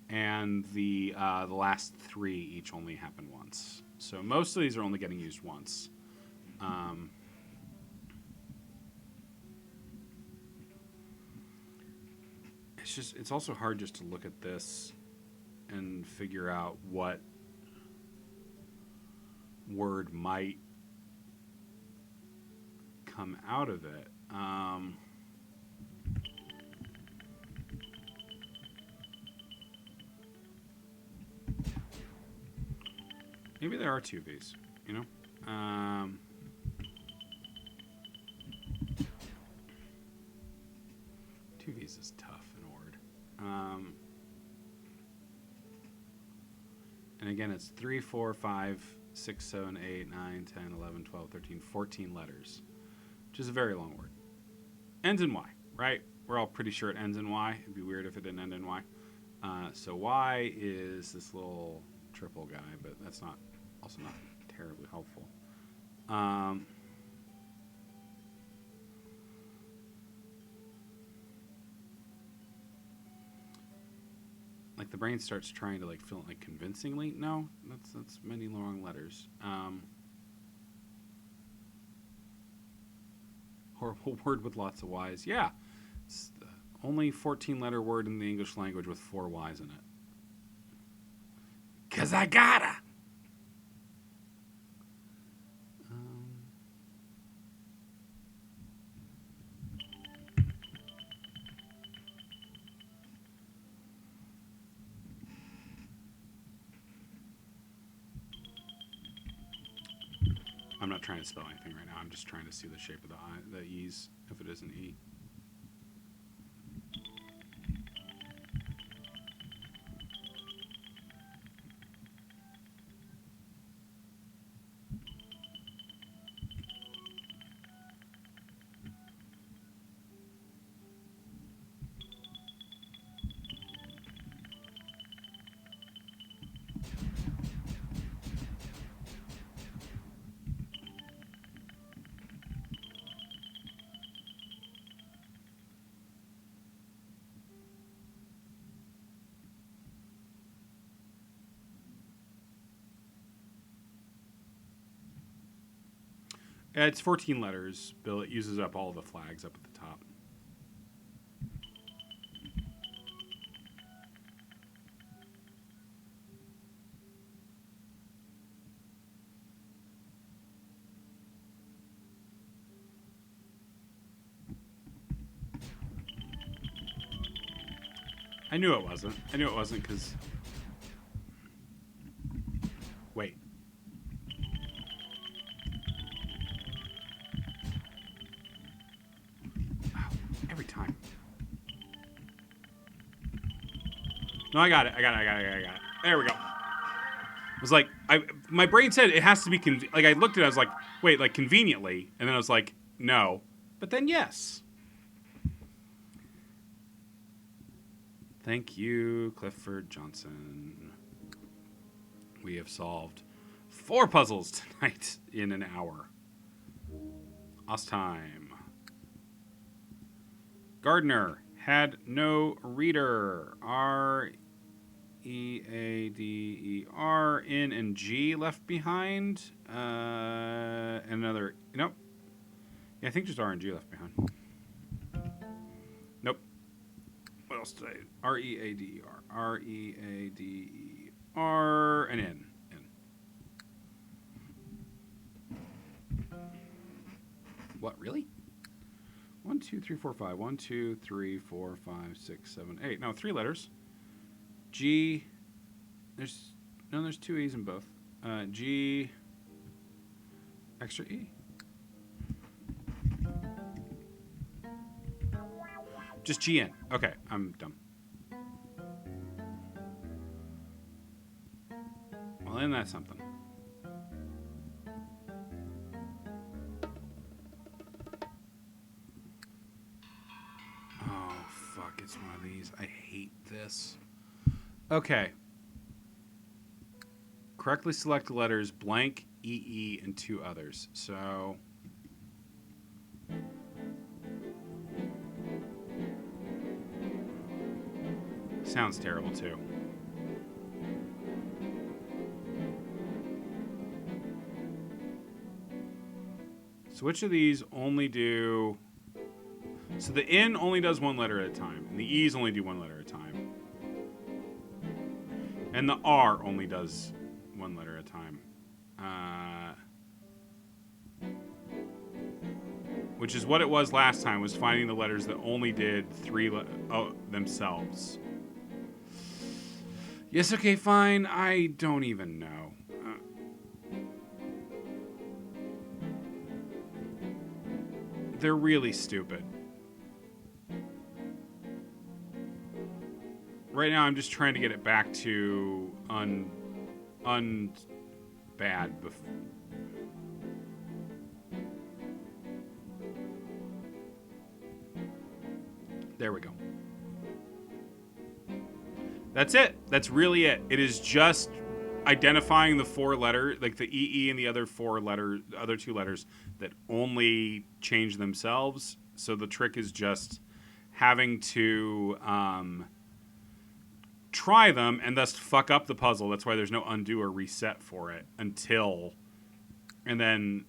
And the last three each only happen once. So most of these are only getting used once. It's also hard just to look at this and figure out what word might come out of it. Maybe there are two V's, you know? Two V's is tough in a word. And again, it's 3, 4, 5, 6, 7, 8, 9, 10, 11, 12, 13, 14 letters, which is a very long word. Ends in Y, right? We're all pretty sure it ends in Y. It'd be weird if it didn't end in Y. So Y is this little triple guy, but that's not also not terribly helpful. Like the brain starts trying to like fill it like convincingly. No, that's many long letters. Horrible word with lots of Y's. Yeah, it's the only 14-letter word in the English language with 4 Y's in it. 'Cause I gotta. I'm not trying to spell anything right now. I'm just trying to see the shape of the E's if it is an E. It's 14 letters, Bill. It uses up all the flags up at the top. I knew it wasn't. I knew it wasn't because... Wait. Oh, every time. No, I got it. I got it. There we go. It was like, my brain said it has to be, like, I looked at it, I was like, wait, like, conveniently. And then I was like, no. But then, yes. Thank you, Clifford Johnson. We have solved 4 puzzles tonight in an hour. Us time. Gardner had no reader. R-E-A-D-E-R. N and G left behind. Another... Nope. Yeah, I think just R and G left behind. Nope. What else did I... R-E-A-D-E-R. R-E-A-D-E-R. And N. What, really? 1, 2, 3, 4, 5. 1, 2, 3, 4, 5, 6, 7, 8. No, 3 letters. G. There's 2 E's in both. G. Extra E. Just GN. Okay, I'm dumb. Well, then that's something. It's one of these. I hate this. Okay. Correctly select the letters blank, EE, and 2 others. So... Sounds terrible, too. So which of these only do... So the N only does 1 letter at a time, and the E's only do 1 letter at a time. And the R only does 1 letter at a time. Which is what it was last time, was finding the letters that only did 3 themselves. Yes, okay, fine. I don't even know. They're really stupid. Right now, I'm just trying to get it back to bad. There we go. That's it. That's really it. It is just identifying the 4 letter, like the EE and the other 4 other 2 letters that only change themselves. So the trick is just having to try them and thus fuck up the puzzle. That's why there's no undo or reset for it until, and then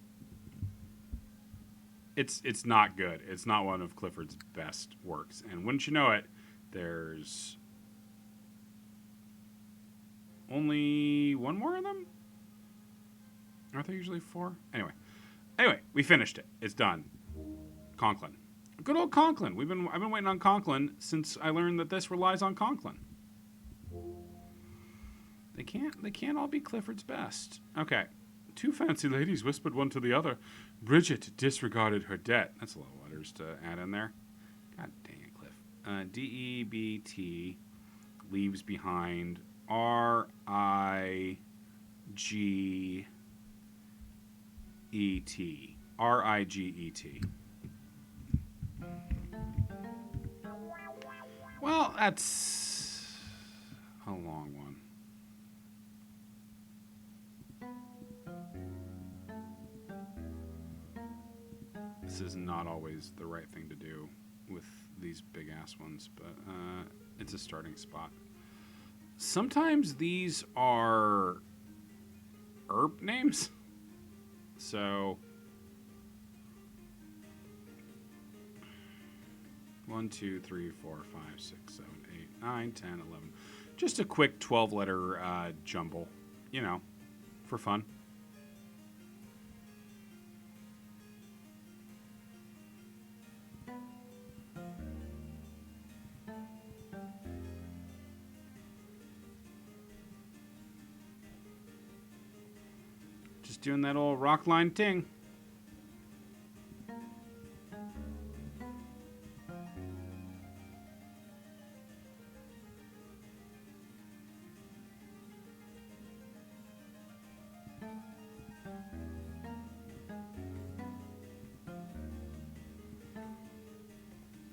it's not good. It's not one of Clifford's best works. And wouldn't you know it, there's only 1 more of them? Aren't there usually 4? Anyway, we finished it. It's done. Conklin. Good old Conklin. I've been waiting on Conklin since I learned that this relies on Conklin. They can't all be Clifford's best. Okay. 2 fancy ladies whispered one to the other. Bridget disregarded her debt. That's a lot of letters to add in there. God dang it, Cliff. DEBT leaves behind RIGET. RIGET. Well, that's a long one. This is not always the right thing to do with these big-ass ones, but it's a starting spot. Sometimes these are herb names. So 1, 2, 3, 4, 5, 6, 7, 8, 9, 10, 11. Just a quick 12-letter jumble, you know, for fun. Just doing that old rock line ting.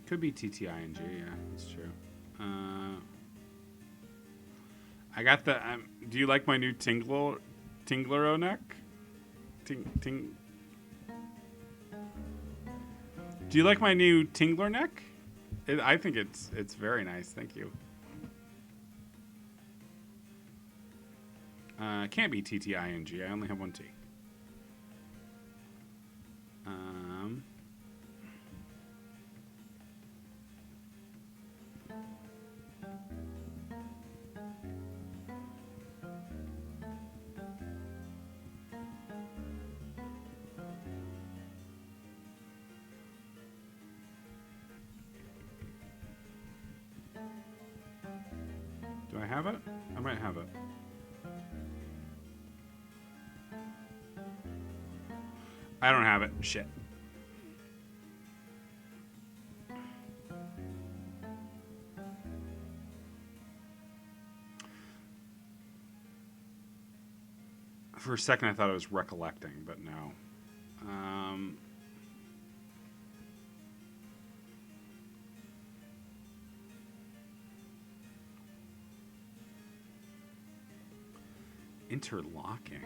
Could be TTING, yeah, that's true. I got the. Do you like my new Tinglero neck? Ting. Do you like my new Tingler neck? I think it's very nice. Thank you. Can't be TTING. I only have 1 T. Do I have it? I might have it. I don't have it. Shit. For a second, I thought I was recollecting, but no. Interlocking.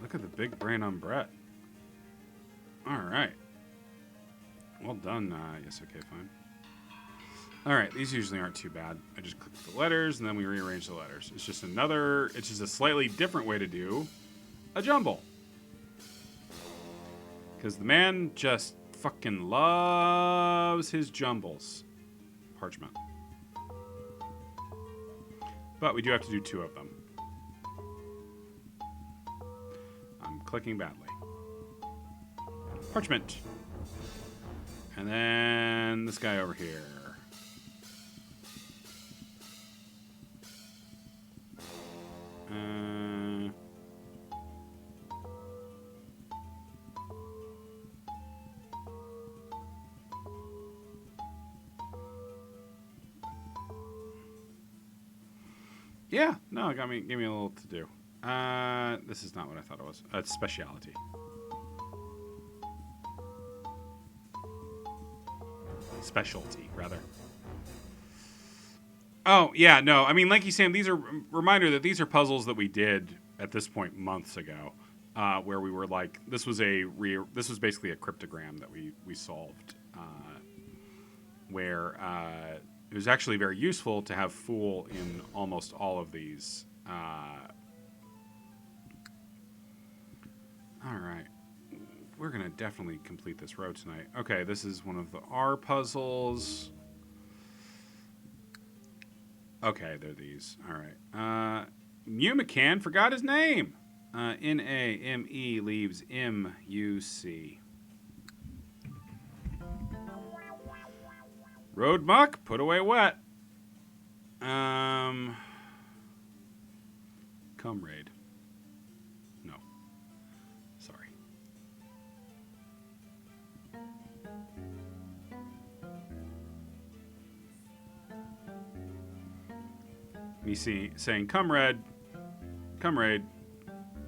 Look at the big brain on Brett. All right. Well done. Yes, okay, fine. All right, these usually aren't too bad. I just click the letters, and then we rearrange the letters. It's just a slightly different way to do a jumble. Because the man just fucking loves his jumbles. Parchment. But we do have to do 2 of them. I'm clicking badly. Parchment. And then this guy over here. Yeah, no, it gave me a little to do. This is not what I thought it was. It's speciality. Specialty, rather. Oh, yeah, no. I mean, like you Sam, these are reminder that these are puzzles that we did at this point months ago, where we were like, this was basically a cryptogram that we solved, where it was actually very useful to have Fool in almost all of these. All right. We're going to definitely complete this row tonight. Okay, this is one of the R puzzles. Okay, they're these. All right. Mew McCann forgot his name. N-A-M-E leaves M-U-C. Road muck, put away wet. Comrade. No. Sorry. Me saying comrade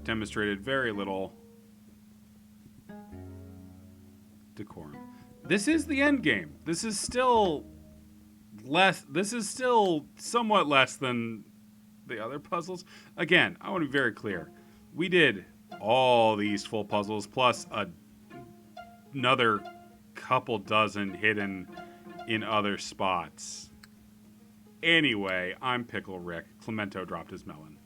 demonstrated very little decorum. This is the end game. This is still somewhat less than the other puzzles. Again, I want to be very clear. We did all these full puzzles plus another couple dozen hidden in other spots. Anyway, I'm Pickle Rick. Clemento dropped his melon,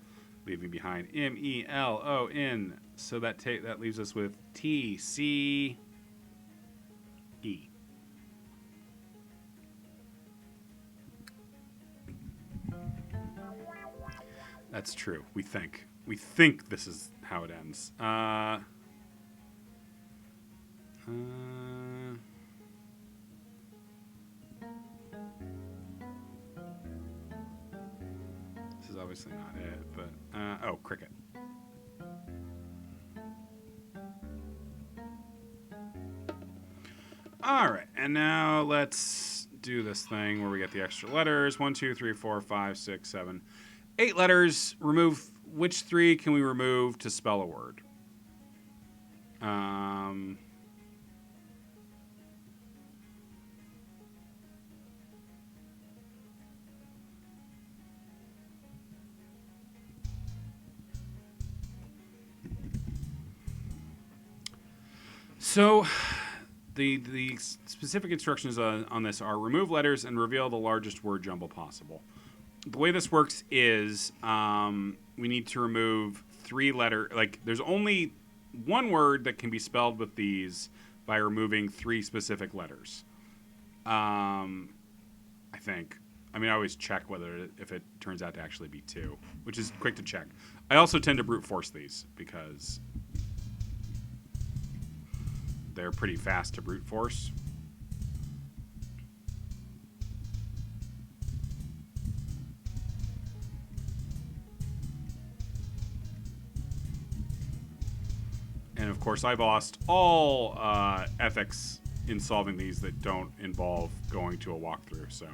leaving behind M-E-L-O-N. So that leaves us with T-C-E. That's true. We think this is how it ends. This is obviously not it, but oh, cricket. All right, and now let's do this thing where we get the extra letters. 1, 2, 3, 4, 5, 6, 7, 8 letters. Remove which 3 can we remove to spell a word? So the specific instructions on this are remove letters and reveal the largest word jumble possible. The way this works is we need to remove 3 letters. Like, there's only one word that can be spelled with these by removing 3 specific letters. I think. I mean, I always check if it turns out to actually be 2, which is quick to check. I also tend to brute force these because they're pretty fast to brute force. And of course, I've lost all ethics in solving these that don't involve going to a walkthrough, so.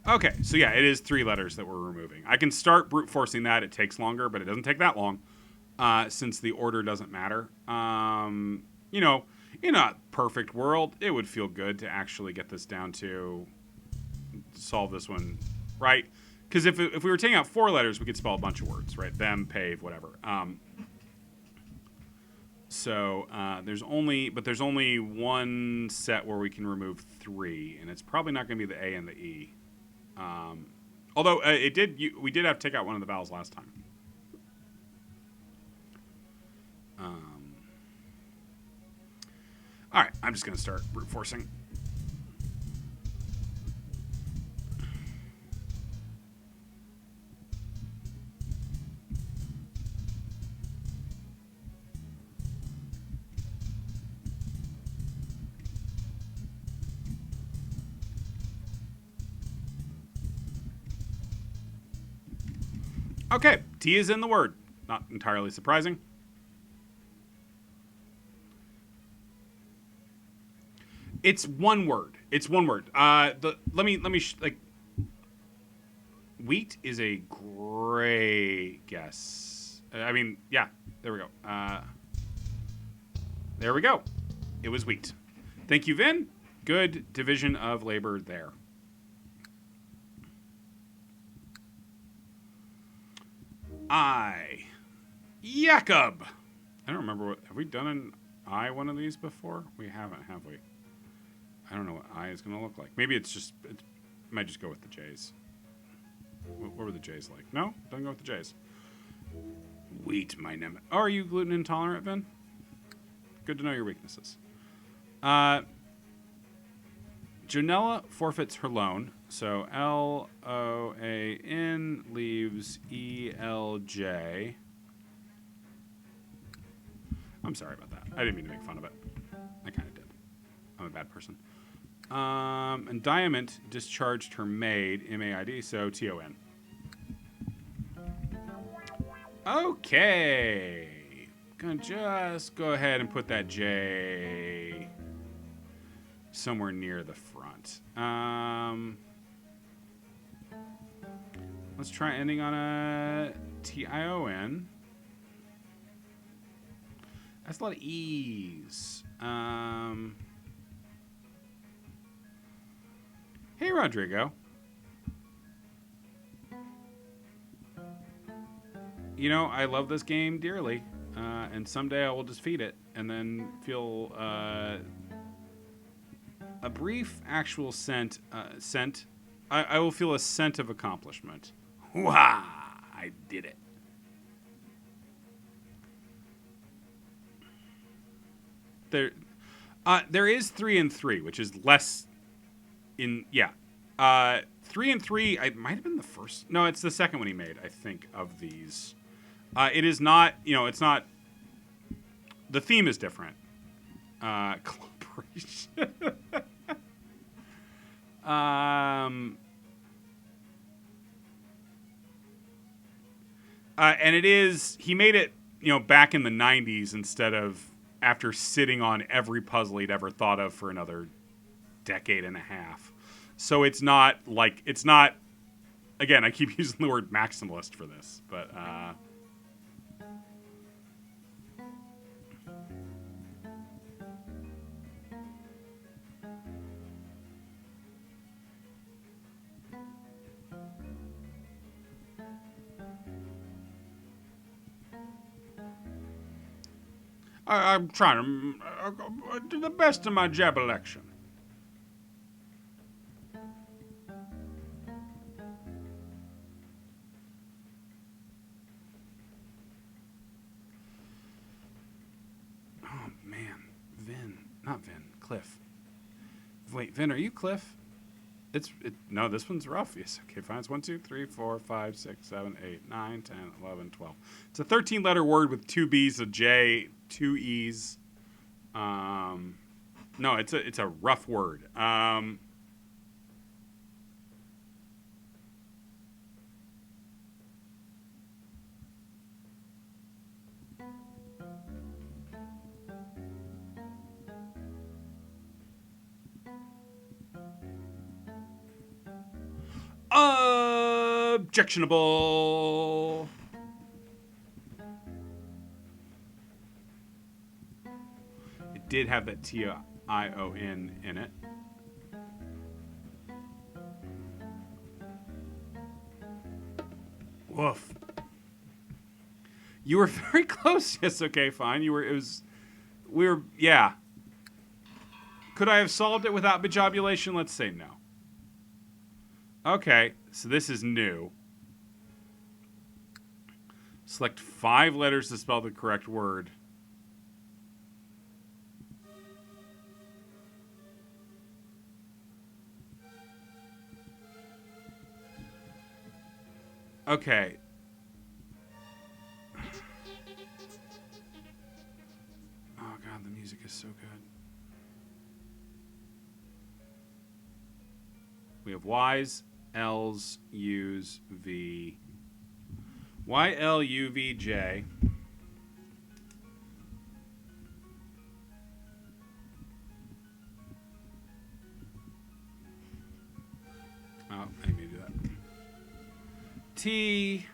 Okay, so yeah, it is 3 letters that we're removing. I can start brute forcing that. It takes longer, but it doesn't take that long since the order doesn't matter. You know, in a perfect world, it would feel good to actually get this down to solve this one, right? Because if we were taking out 4 letters, we could spell a bunch of words, right? Them, pave, whatever. So there's only one set where we can remove 3, and it's probably not going to be the A and the E. Although we did have to take out one of the vowels last time. All right, I'm just going to start brute forcing. Okay, T is in the word. Not entirely surprising. It's one word. It's one word. Let me like. Wheat is a great guess. I mean, yeah. There we go. There we go. It was wheat. Thank you, Vin. Good division of labor there. Jakob. I don't remember what. Have we done an one of these before? We haven't, have we? I don't know what I is going to look like. Maybe it's just. It might just go with the J's. What were the J's like? No? Doesn't go with the J's. Wheat, my name. Oh, are you gluten intolerant, Vin? Good to know your weaknesses. Janella forfeits her loan, so LOAN leaves ELJ. I'm sorry about that. I didn't mean to make fun of it. I kind of did. I'm a bad person. And Diamond discharged her maid, MAID, so TON. Okay. Gonna just go ahead and put that J somewhere near the front. Let's try ending on a TION. That's a lot of E's. Hey, Rodrigo. You know, I love this game dearly, and someday I will just feed it and then feel a brief actual scent. I will feel a scent of accomplishment. Wah! I did it. There is 3 and 3, which is less. 3 and 3. I might have been the first. No, it's the second one he made, I think, of these. It is not. You know, it's not. The theme is different. Collaboration. And it is. He made it. You know, back in the 90s instead of after sitting on every puzzle he'd ever thought of for another decade and a half. So it's not like, it's not, again, I keep using the word maximalist for this, but I'm trying to do the best of my jabelection. Oh, man. Not Vin. Cliff. Wait, Vin, are you Cliff? No, this one's rough. Yes, okay, fine. It's 1, 2, 3, 4, 5, 6, 7, 8, 9, 10, 11, 12. It's a 13-letter word with 2 B's, a J, 2 E's. No, it's a rough word. Objectionable. It did have that TION in it. Woof. You were very close. Yes, okay, fine. Yeah. Could I have solved it without bejobulation? Let's say no. Okay, so this is new. Select 5 letters to spell the correct word. Okay. Oh, God, the music is so good. We have Y's, L's, U's, V. Y, L, U, V, J. T.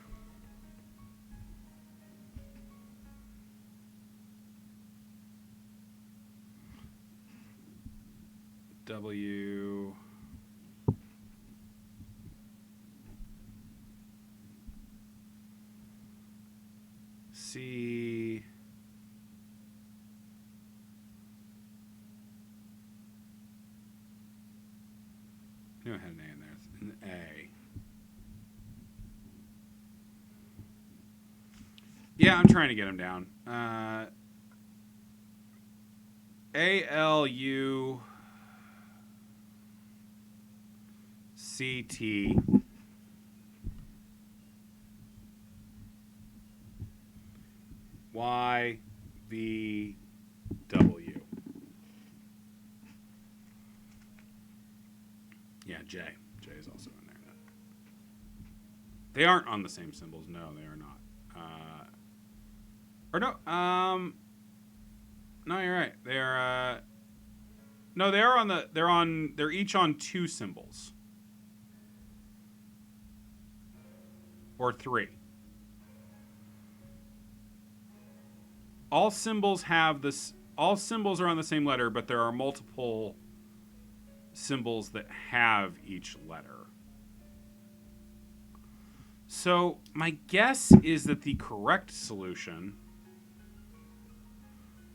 W. C. I knew I had an A in there. An A. Yeah, I'm trying to get him down. A-L-U C-T Y-V-W. Yeah, J. J is also in there. They aren't on the same symbols. No, they are not. Or no, no, you're right. They're, no, they are on the, they're each on 2 symbols. Or 3. All symbols have this, all symbols are on the same letter, but there are multiple symbols that have each letter. So my guess is that the correct solution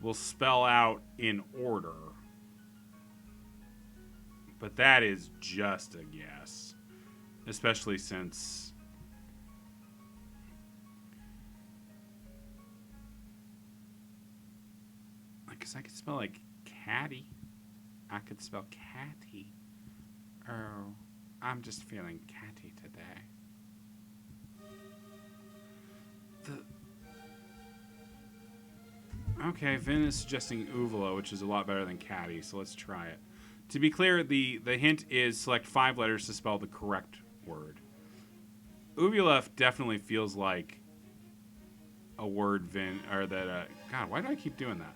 will spell out in order. But that is just a guess. Especially since because I could spell like catty. I could spell catty. Oh, I'm just feeling catty today. Okay, Vin is suggesting uvula, which is a lot better than catty, so let's try it. To be clear, the hint is select 5 letters to spell the correct word. Uvula definitely feels like a word, Vin, or that, God, why do I keep doing that?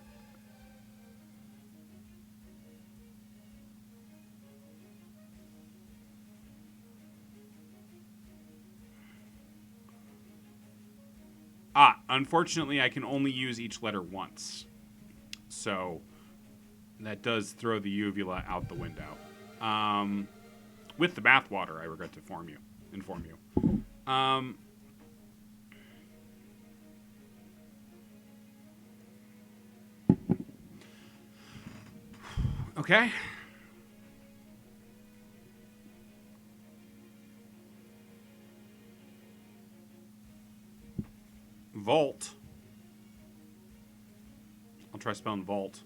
Unfortunately, I can only use each letter once. So that does throw the uvula out the window. With the bathwater, I regret to inform you. Okay. Vault. I'll try spelling vault.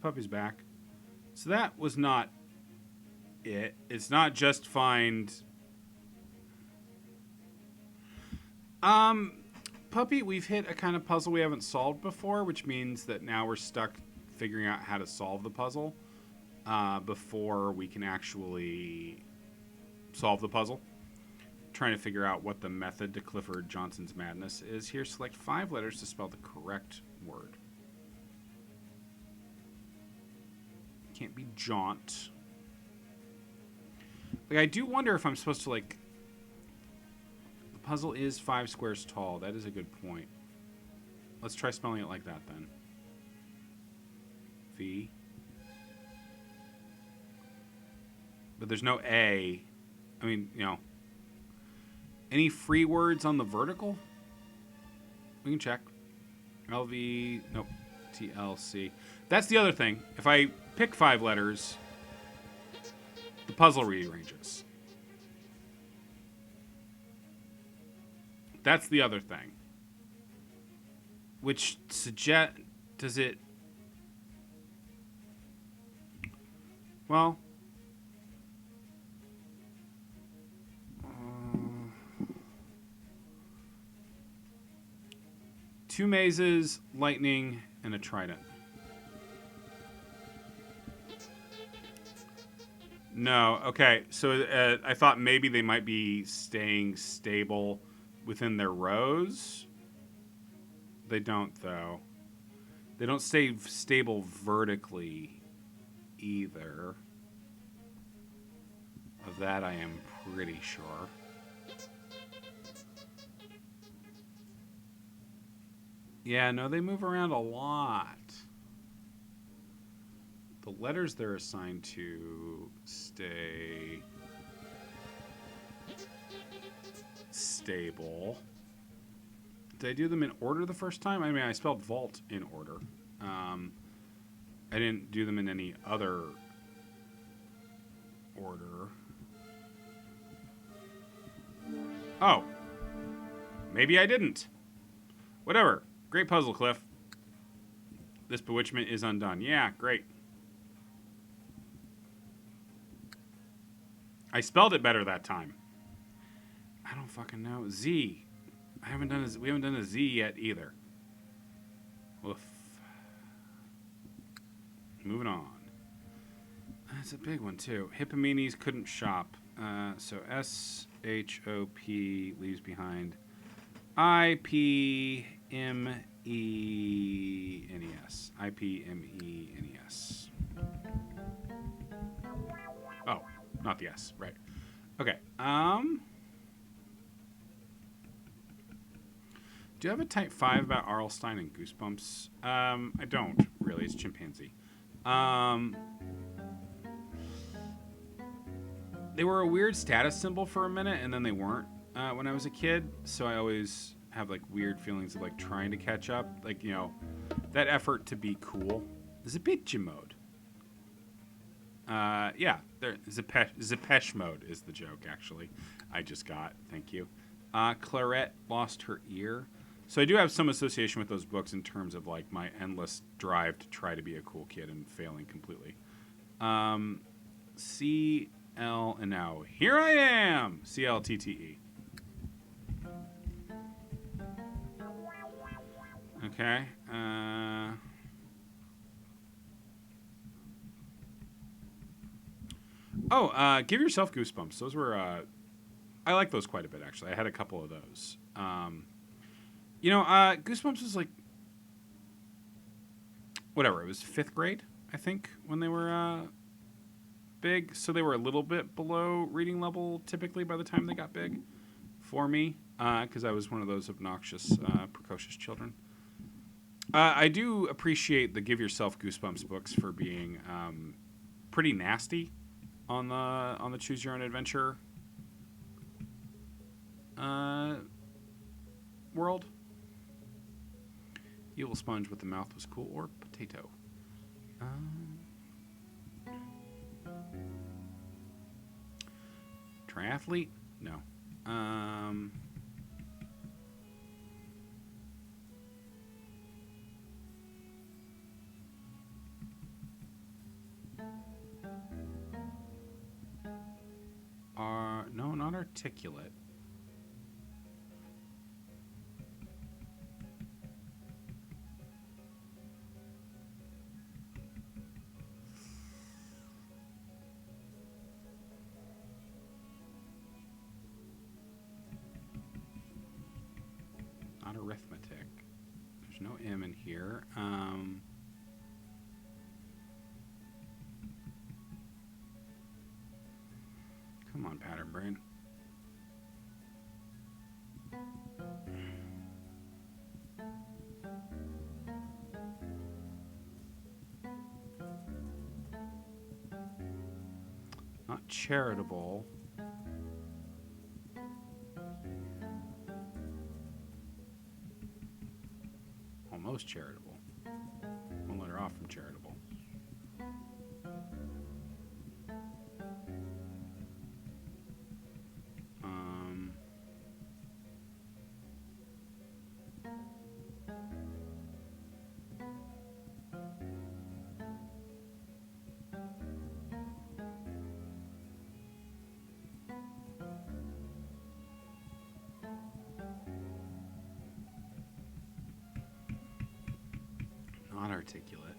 Puppy's back. So that was not it. It's not just find... Puppy, we've hit a kind of puzzle we haven't solved before, which means that now we're stuck figuring out how to solve the puzzle before we can actually solve the puzzle. Trying to figure out what the method to Clifford Johnson's madness is. Here, select 5 letters to spell the correct word. Can't be jaunt. Like, I do wonder if I'm supposed to, like... The puzzle is 5 squares tall. That is a good point. Let's try spelling it like that, then. V. But there's no A. I mean, you know... Any free words on the vertical? We can check. LV... Nope. TLC. That's the other thing. If I pick 5 letters, the puzzle rearranges. That's the other thing. Which suggest... Does it... Well... 2 mazes, lightning, and a trident. No, okay. So I thought maybe they might be staying stable within their rows. They don't, though. They don't stay stable vertically either. Of that I am pretty sure. Yeah, no, they move around a lot. The letters they're assigned to stay stable. Did I do them in order the first time? I mean, I spelled vault in order. I didn't do them in any other order. Oh. Maybe I didn't. Whatever. Great puzzle, Cliff. This bewitchment is undone. Yeah, great. I spelled it better that time. I don't fucking know. Z. We haven't done a Z yet either. Woof. Moving on. That's a big one too. Hippomenes couldn't shop. So S-H-O-P leaves behind I-P-M-E-N-E-S. I-P-M-E-N-E-S. Oh, not the S. Right. Okay. Do you have a type 5 about Arlstein and Goosebumps? I don't, really. It's chimpanzee. They were a weird status symbol for a minute, and then they weren't when I was a kid. So I always have, like, weird feelings of, like, trying to catch up. Like, you know, that effort to be cool. Zapitcha mode. Yeah. Zapesh mode is the joke, actually. I just got. Thank you. Clarette lost her ear. So I do have some association with those books in terms of, like, my endless drive to try to be a cool kid and failing completely. C-L, and now here I am! C-L-T-T-E. Okay. Give yourself Goosebumps. Those were, I like those quite a bit, actually. I had a couple of those. You know, Goosebumps was like, whatever, it was 5th grade, I think, when they were big. So they were a little bit below reading level typically by the time they got big for me, because I was one of those obnoxious, precocious children. I do appreciate the Give Yourself Goosebumps books for being pretty nasty on the Choose Your Own Adventure world. Evil Sponge with the mouth was cool, or potato. Triathlete? No. No, not articulate. Not arithmetic. There's no M in here. Come on, pattern brain. Not charitable. Almost charitable. One letter off from charitable. inarticulate.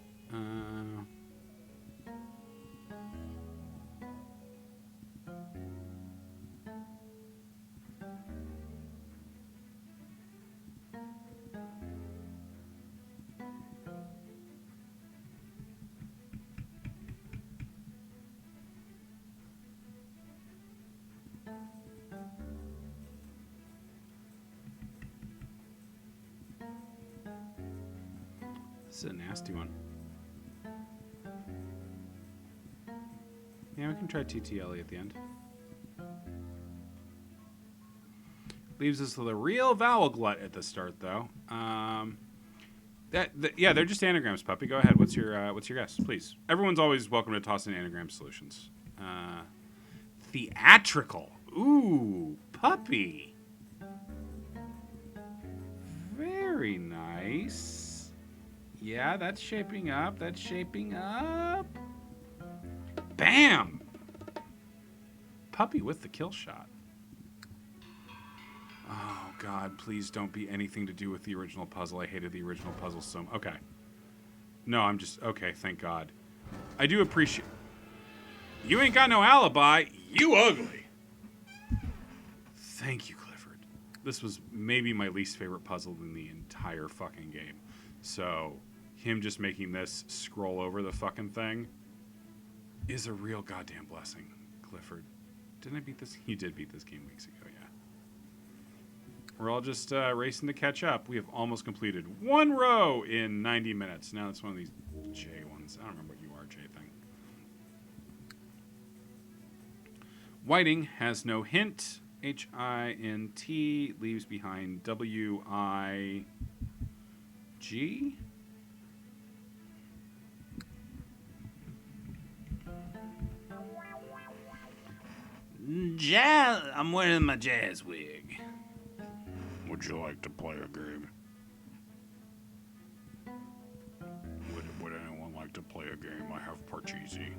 This is a nasty one. Yeah, we can try TTLE at the end. Leaves us with a real vowel glut at the start, though. Yeah, they're just anagrams, Puppy. Go ahead. What's your guess, please? Everyone's always welcome to toss in anagram solutions. Theatrical. Ooh, Puppy. Very nice. Yeah, that's shaping up. That's shaping up. Bam! Puppy with the kill shot. Oh, God, please don't be anything to do with the original puzzle. I hated the original puzzle so much. Okay. No, I'm just... Okay, thank God. I do appreciate... You ain't got no alibi. You ugly. Thank you, Clifford. This was maybe my least favorite puzzle in the entire fucking game. So, him just making this scroll over the fucking thing is a real goddamn blessing, Clifford. Didn't I beat this? You did beat this game weeks ago, yeah. We're all just racing to catch up. We have almost completed one row in 90 minutes. Now it's one of these J ones. I don't remember what you are, J thing. Whiting has no hint. H-I-N-T leaves behind W-I-G. Jazz. I'm wearing my jazz wig. Would you like to play a game? Would anyone like to play a game? I have Parcheesi.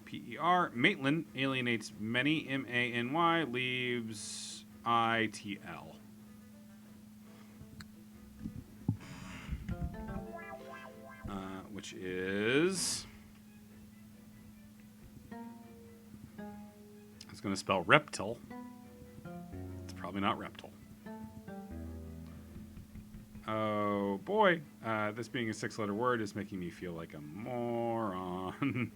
P-E-R. Maitland alienates many. M-A-N-Y leaves I-T-L. Which is... I was going to spell reptile. It's probably not reptile. Oh, boy. This being a 6-letter word is making me feel like a moron.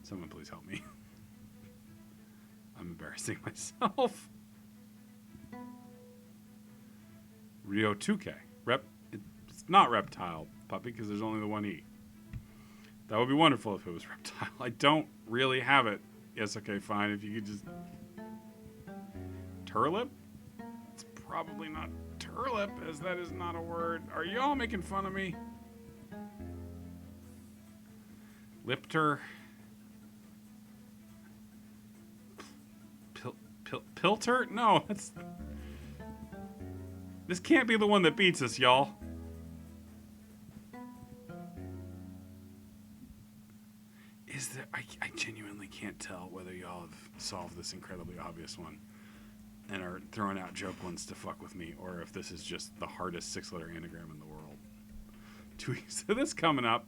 Someone please help me. I'm embarrassing myself. Ryotuke. It's not reptile, Puppy, because there's only the one E. That would be wonderful if it was reptile. I don't really have it. Yes, okay, fine. If you could just... Turlip? It's probably not turlip, as that is not a word. Are you all making fun of me? Lipter. Pilter? No, that's... This can't be the one that beats us, y'all. Is there... I genuinely can't tell whether y'all have solved this incredibly obvious one and are throwing out joke ones to fuck with me, or if this is just the hardest 6-letter anagram in the world. 2 weeks of this coming up.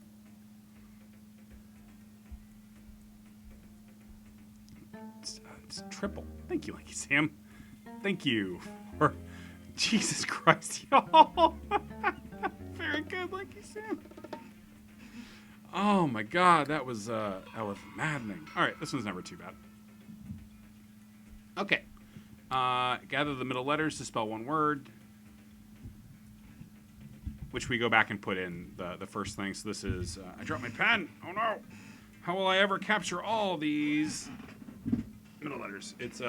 It's triple. Thank you, Lanky Sam. Thank you for... Jesus Christ, y'all. Very good, Lanky Sam. Oh my God, that was maddening. All right, this one's never too bad. Okay. Gather the middle letters to spell one word, which we go back and put in the first thing. So this is... I dropped my pen. Oh no. How will I ever capture all these middle letters? It's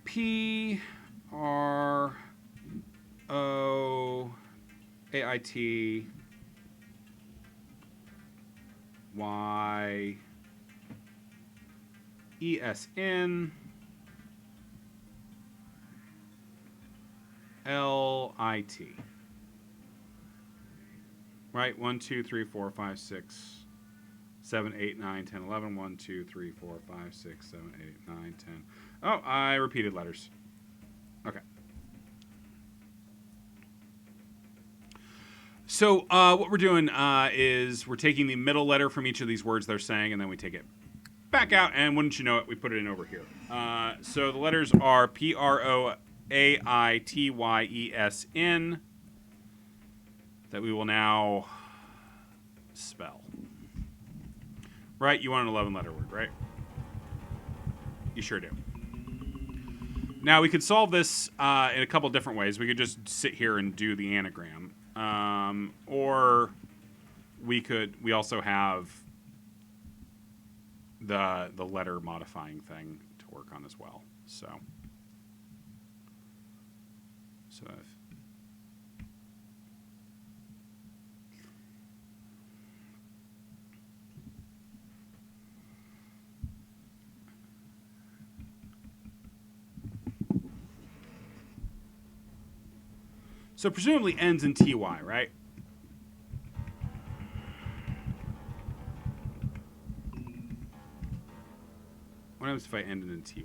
P-R-O-A-I-T-Y-E-S-N L-I-T. Right? 1, 2, 3, 4, 5, 6, 7, 8, 9, 10, 11. 1, 2, 3, 4, 5, 6, 7, 8, 9, 10. Oh, I repeated letters. Okay. So what we're doing is we're taking the middle letter from each of these words they're saying, and then we take it back out, and wouldn't you know it, we put it in over here. So the letters are P-R-O-A-I-T-Y-E-S-N that we will now spell. Right? You want an 11-letter word, right? You sure do. Now, we could solve this in a couple different ways. We could just sit here and do the anagram. Or we also have the letter modifying thing to work on as well. So So presumably ends in TY, right? What happens if I ended in TY?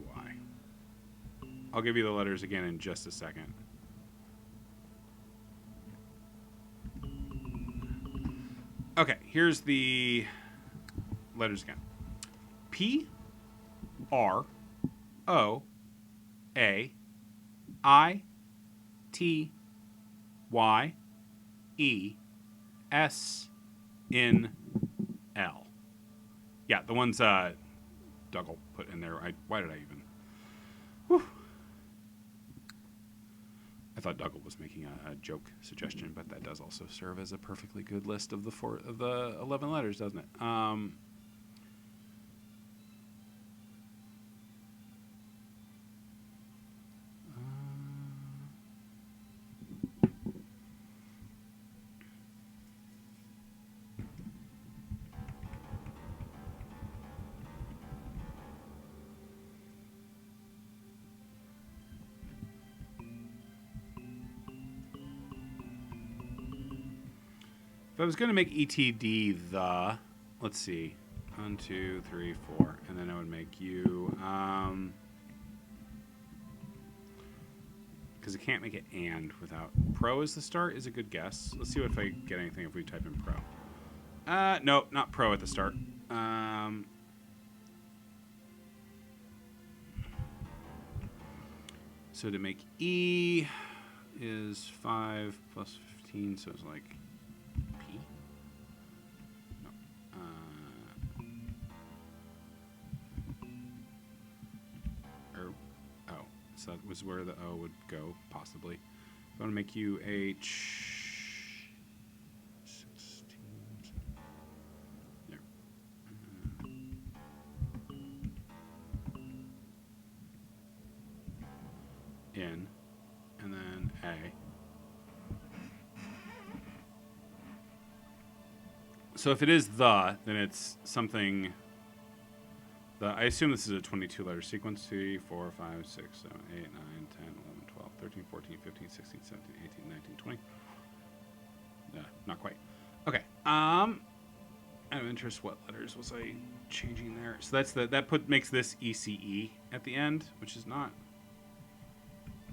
I'll give you the letters again in just a second. Okay, here's the letters again. P R O A I T Y E S N L. Yeah, the ones Dougal put in there. Why did I even? Whew. I thought Dougal was making a joke suggestion, but that does also serve as a perfectly good list of the 11 letters, doesn't it? If I was going to make ETD the, let's see, 1, 2, 3, 4, and then I would make you, because I can't make it and without pro as the start is a good guess. Let's see if I get anything if we type in pro. No, not pro at the start. So to make E is 5 plus 15, so it's like P? No. So that was where the O would go, possibly. I want to make you H. 16. There. N. And then A. So if it is the, then it's something. I assume this is a 22-letter sequence. 3, 4, 5, 6, 7, 8, 9, 10, 11, 12, 13, 14, 15, 16, 17, 18, 19, 20. Not quite. Okay. Out of interest, what letters was I changing there? So that's makes this ECE at the end, which is not.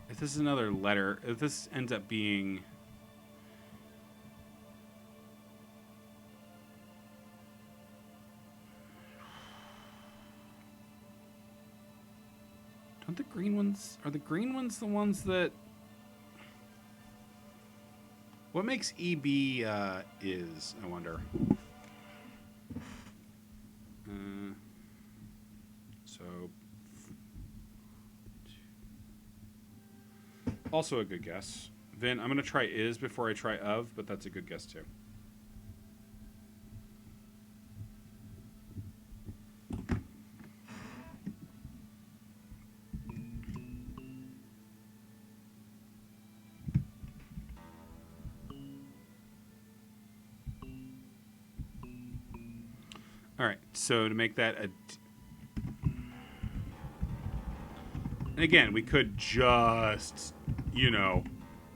If this is another letter, if this ends up being. Don't the green ones... Are the green ones the ones that... What makes EB is, I wonder? So... Also a good guess. Vin, I'm going to try is before I try of, but that's a good guess too. All right, so to make that a... And again, we could just, you know,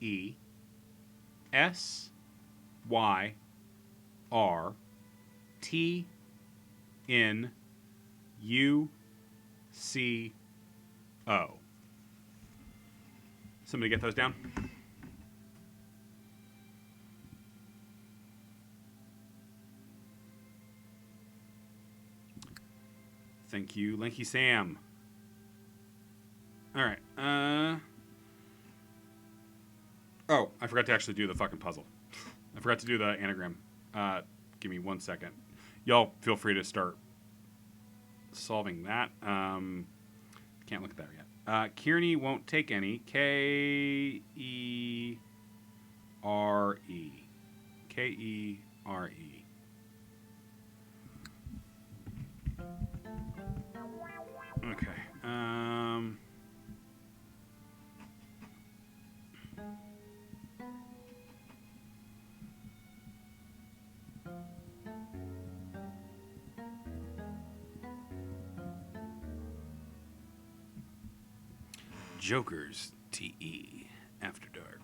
E, S Y R T N U C O. Somebody get those down? Thank you, Lanky Sam. All right. Oh, I forgot to actually do the fucking puzzle. I forgot to do the anagram. Give me 1 second. Y'all feel free to start solving that. Can't look at that yet. Kearney won't take any. Kere. Kere. Okay. Jokers TE After Dark.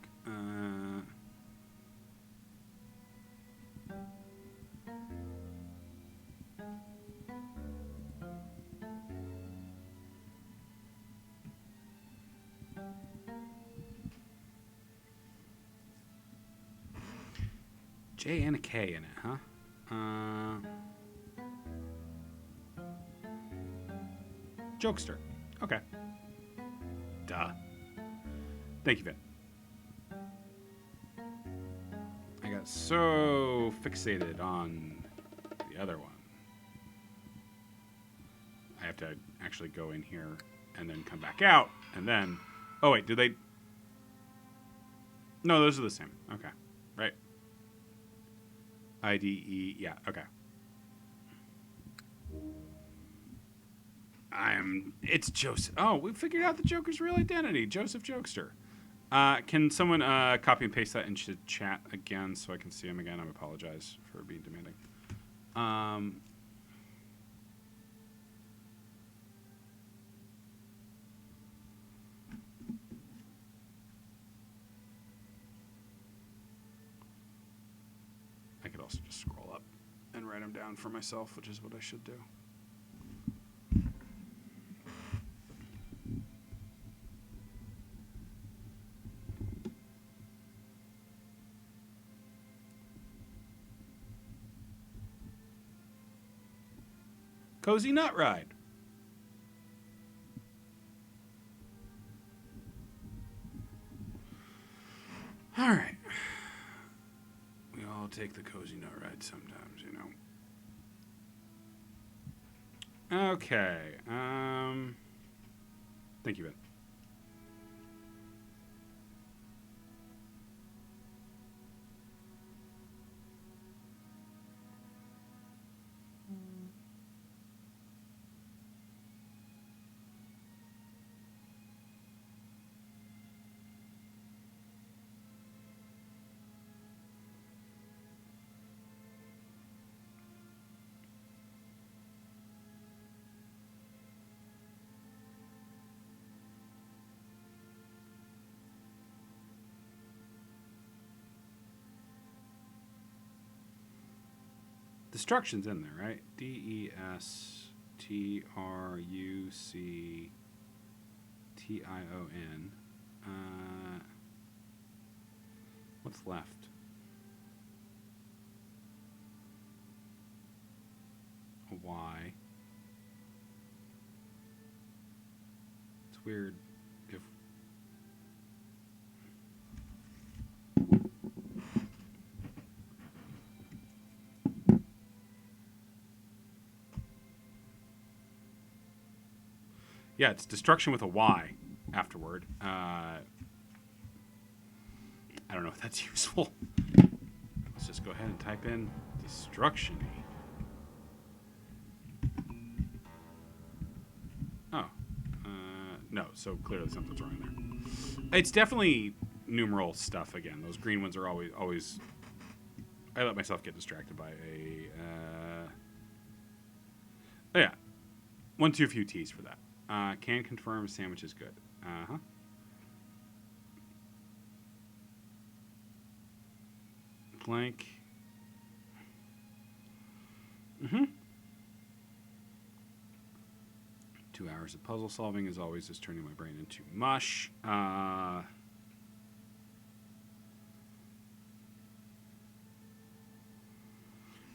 J and a K in it, huh? Jokester. Okay. Duh. Thank you, Vin. I got so fixated on the other one. I have to actually go in here and then come back out, and then... Oh, wait, do they... No, those are the same. Okay. Right. IDE, yeah, okay. It's Joseph. Oh, we figured out the Joker's real identity. Joseph Jokester. Can someone copy and paste that into chat again so I can see him again? I apologize for being demanding. I could also just scroll up and write them down for myself, which is what I should do. Cozy Nut Ride. All right. We all take the Cozy Nut Ride sometimes, you know. Okay. Thank you, Ben. Destruction's in there, right? Destruction. What's left? A Y. It's weird if... Yeah, it's destruction with a Y afterward. I don't know if that's useful. Let's just go ahead and type in destruction-y. Oh. No, so clearly something's wrong there. It's definitely numeral stuff again. Those green ones are always... I let myself get distracted by a... Oh, yeah. One too few T's for that. Can confirm sandwich is good. Uh-huh. blank. Mm-hmm. 2 hours of puzzle solving is always just turning my brain into mush.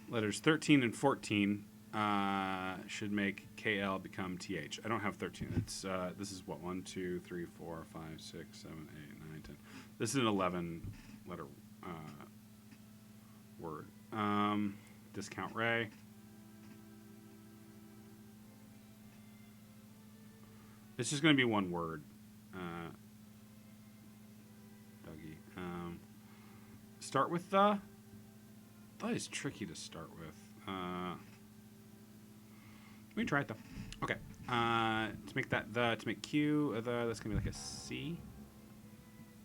Letters 13 and 14 should make KL become TH. I don't have 13. It's this is what, 1, 2, 3, 4, 5, 6, 7, 8, 9, 10. This is an 11 letter word. Discount Ray. It's just going to be one word. Dougie. Start with the. That is tricky to start with. We can try it though. Okay. To make that the, to make Q the, that's gonna be like a C.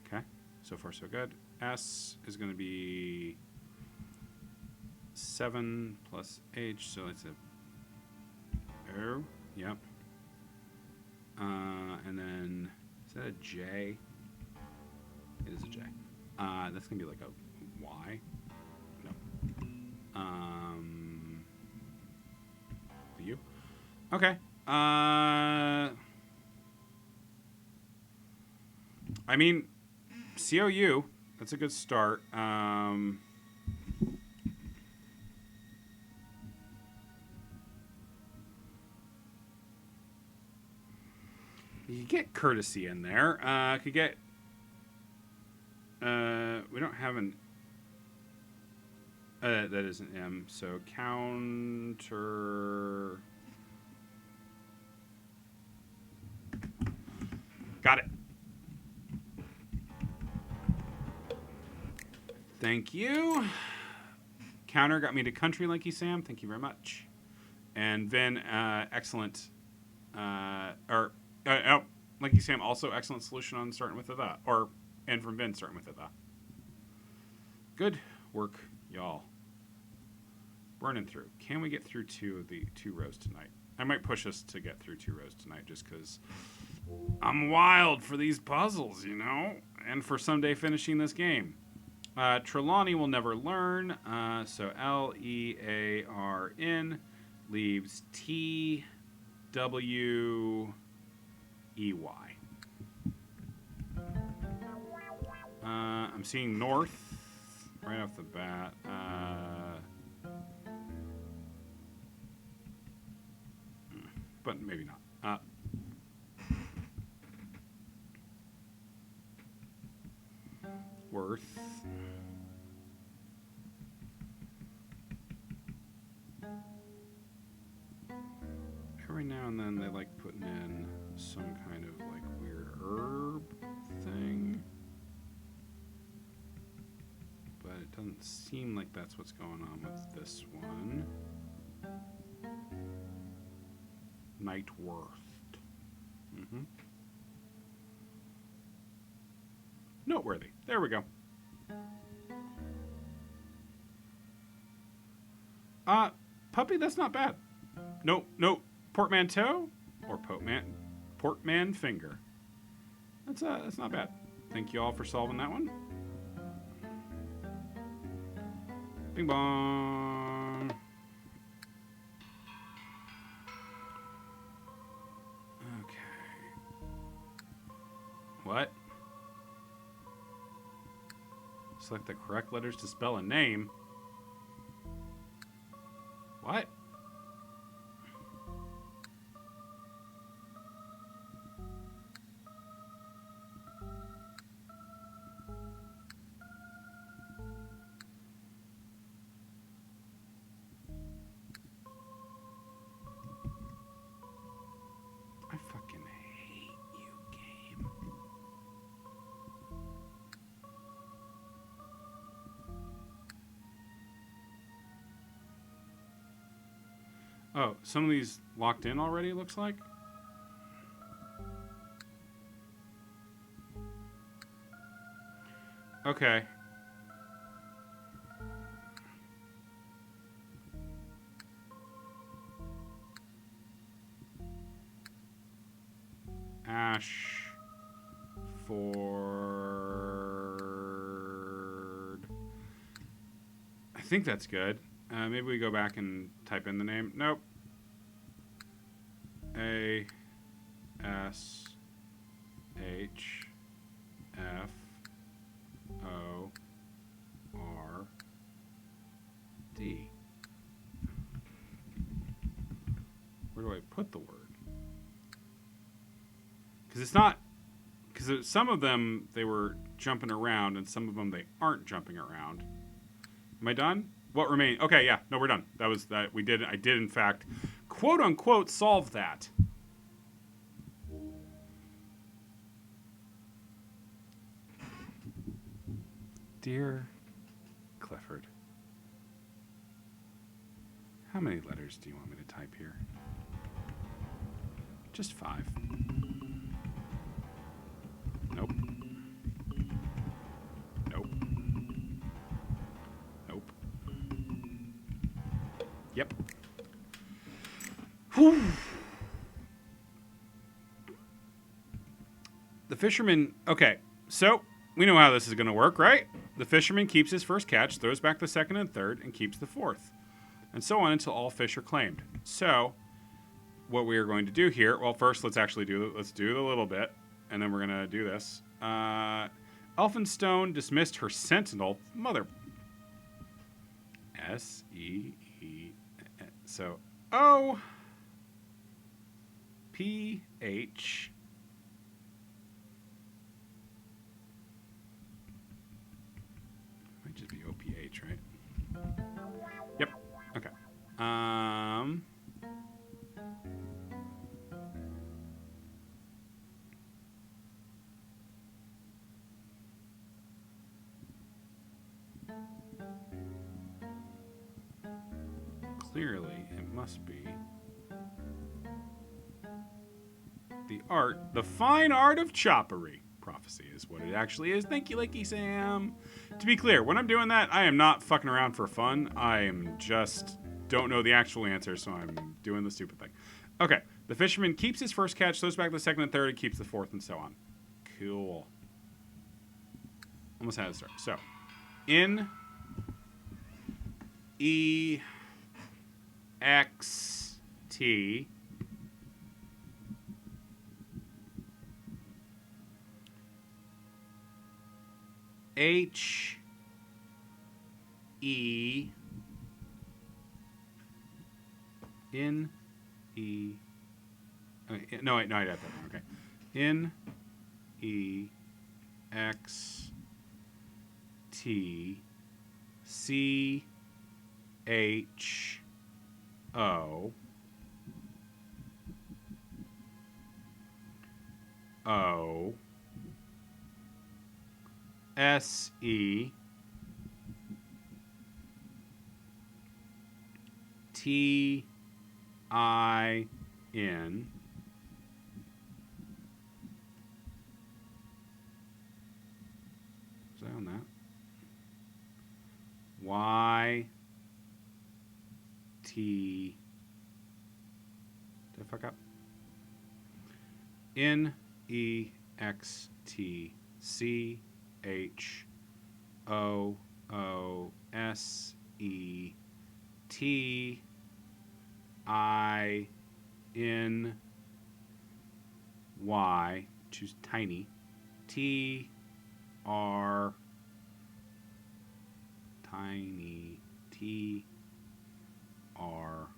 Okay. So far so good. S is gonna be 7 plus H, so it's a O. Yep. And then is that a J? It is a J. That's gonna be like a Y. No. The U. Okay. I mean, COU. That's a good start. You could get courtesy in there. Could get. We don't have an. That isn't M. So counter. Got it. Thank you. Counter got me to country, Lanky Sam. Thank you very much. And Vin, excellent. Lanky Sam, also excellent solution on starting with the. And from Vin, starting with the. Good work, y'all. Burning through. Can we get through two rows tonight? I might push us to get through 2 rows tonight just because I'm wild for these puzzles, you know? And for someday finishing this game. Trelawney will never learn. So Learn leaves TWEY. I'm seeing north right off the bat. But maybe not. Worth. Every now and then they like putting in some kind of like weird herb thing. But it doesn't seem like that's what's going on with this one. Nightworth. Mm-hmm. Noteworthy. There we go. Puppy, that's not bad. Nope. Portmanteau or Portman finger. That's not bad. Thank you all for solving that one. Bing bong. Okay. What? Select the correct letters to spell a name. What? I fucking hate you, game. Oh, some of these locked in already, it looks like. Okay. Ashford. think that's good. Maybe we go back and type in the name. Nope. A S H F O R D. Where do I put the word? Because it's not. Because some of them they were jumping around, and some of them they aren't jumping around. Am I done? What remains? Okay, yeah, no, we're done. That was that. We did. I did, in fact, quote unquote, solve that. Dear Clifford, how many letters do you want me to type here? Just 5. Nope. Nope. Nope. Yep. Whew. The fisherman... Okay, so we know how this is going to work, right? The fisherman keeps his first catch, throws back the second and third, and keeps the fourth. And so on until all fish are claimed. So, what we are going to do here... Well, first, let's do the little bit, and then we're going to do this. Elphinstone dismissed her sentinel. Mother... S-E-E... So, O-P-H... Might just be O-P-H, right? Yep. Okay. Clearly, it must be the fine art of choppery. Prophecy is what it actually is. Thank you, Lakey Sam. To be clear, when I'm doing that, I am not fucking around for fun. I am just don't know the actual answer, so I'm doing the stupid thing. Okay, the fisherman keeps his first catch, throws back the second and third, and keeps the fourth, and so on. Cool. Almost had it start. So, N E X T H E N E. Okay, no, wait, no, I got that one. Okay, N E X T C H O O S E T I N is that on that? Y T. Did I fuck up? N E X T C H O O S E T I N Y, choose tiny, T R tiny T R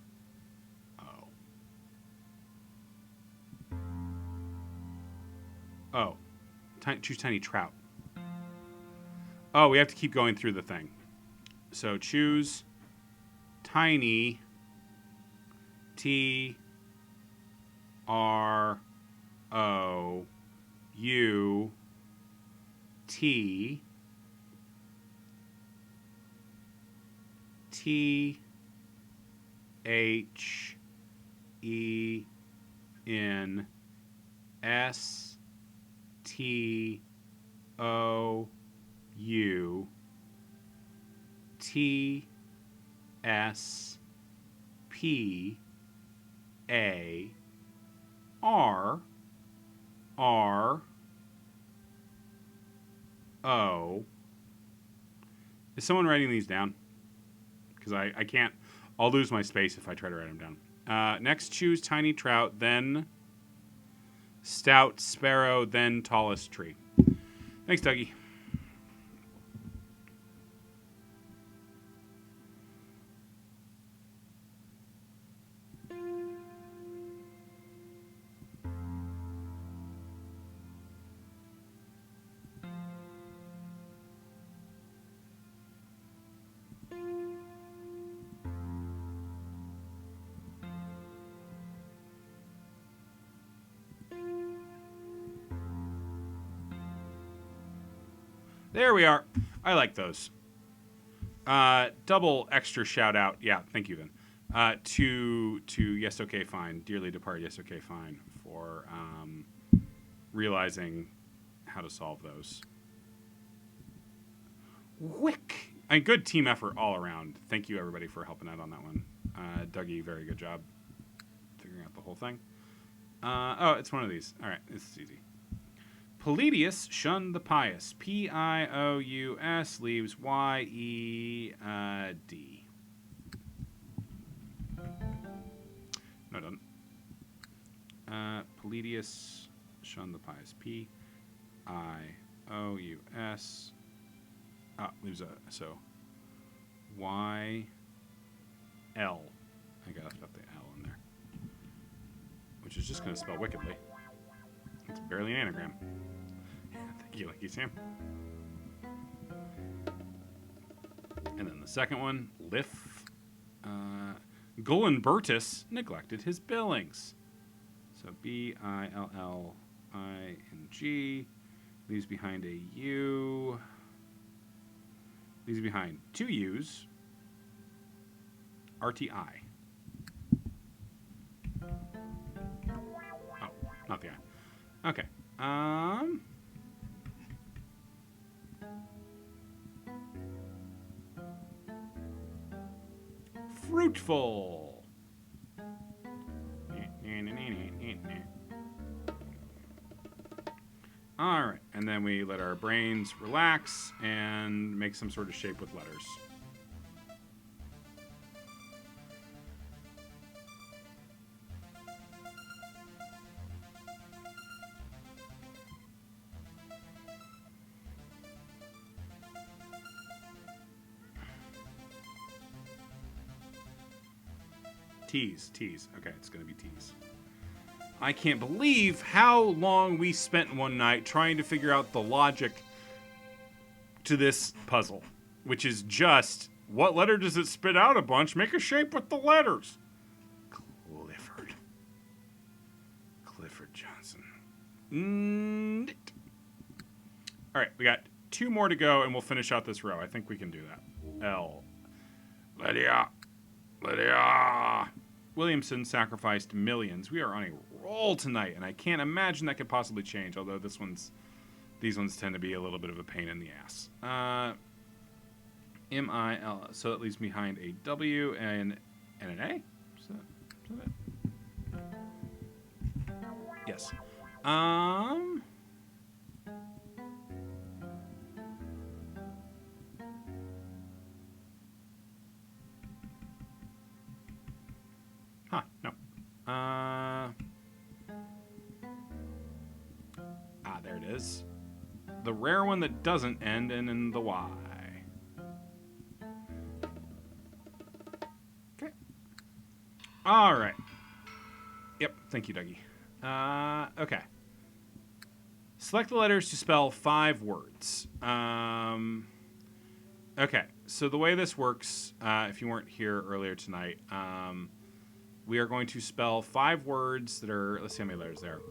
O. Oh, choose tiny trout. Oh, we have to keep going through the thing. So choose tiny T R O U T T H E N S T O U T S P A R R O. Is someone writing these down? because I can't. I'll lose my space if I try to write them down. Next, choose tiny trout, then stout sparrow, then tallest tree. Thanks, Dougie. There we are. I like those. Double extra shout out. Yeah, thank you, Vin. To Yes Okay Fine, dearly departed Yes Okay Fine, for realizing how to solve those. Wick. A good team effort all around. Thank you, everybody, for helping out on that one. Dougie, very good job figuring out the whole thing. Oh, it's one of these. All right, this is easy. Palladius shunned the pious. Pious leaves Yed. No, it doesn't. Palladius shunned the pious. Pious. Leaves a so YL. I gotta put the L in there, which is just gonna spell wickedly. It's barely an anagram. Thank you, Lucky Sam. And then the second one, Liff. Gullenbertus neglected his billings. So Billing leaves behind a U. Leaves behind two U's. RTI. Oh, not the I. Okay. Fruitful. All right, and then we let our brains relax and make some sort of shape with letters. T's. Okay, it's going to be T's. I can't believe how long we spent one night trying to figure out the logic to this puzzle, which is just, what letter does it spit out a bunch? Make a shape with the letters. Clifford Johnson. All right, we got two more to go, and we'll finish out this row. I think we can do that. L. Lydia. Williamson sacrificed millions. We are on a roll tonight, and I can't imagine that could possibly change, although these ones tend to be a little bit of a pain in the ass. M-I-L. So it leaves behind a W and an A? Is that it? Yes. No. There it is. The rare one that doesn't end in the Y. Okay. All right. Yep. Thank you, Dougie. Okay. Select the letters to spell 5 words. Okay. So the way this works, if you weren't here earlier tonight, we are going to spell 5 words that are, let's see how many letters there are.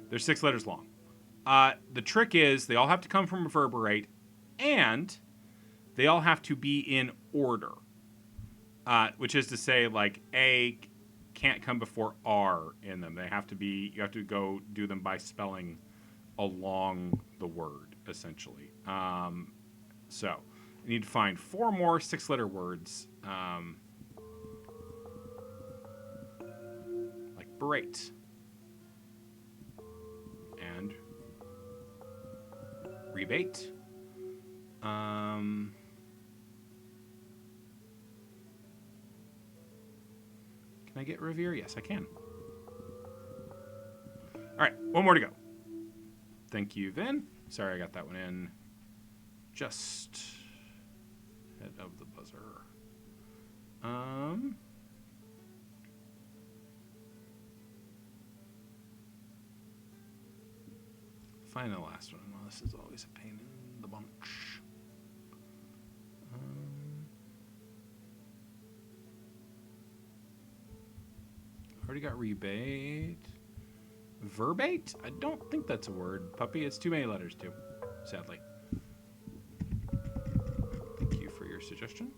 They're 6 letters long. The trick is they all have to come from a verb and they all have to be in order. Which is to say, like, A can't come before R in them. They have to be, you have to go do them by spelling along the word, essentially. So, you need to find 4 more 6-letter words. Like berate. And rebate. I get revere? Yes, I can. All right, one more to go. Thank you, Vin. Sorry, I got that one in just ahead of the buzzer. Find the last one. Well, this is always a pain in the bunch. Already got rebate. Verbate? I don't think that's a word, puppy. It's too many letters, too, sadly. Thank you for your suggestion.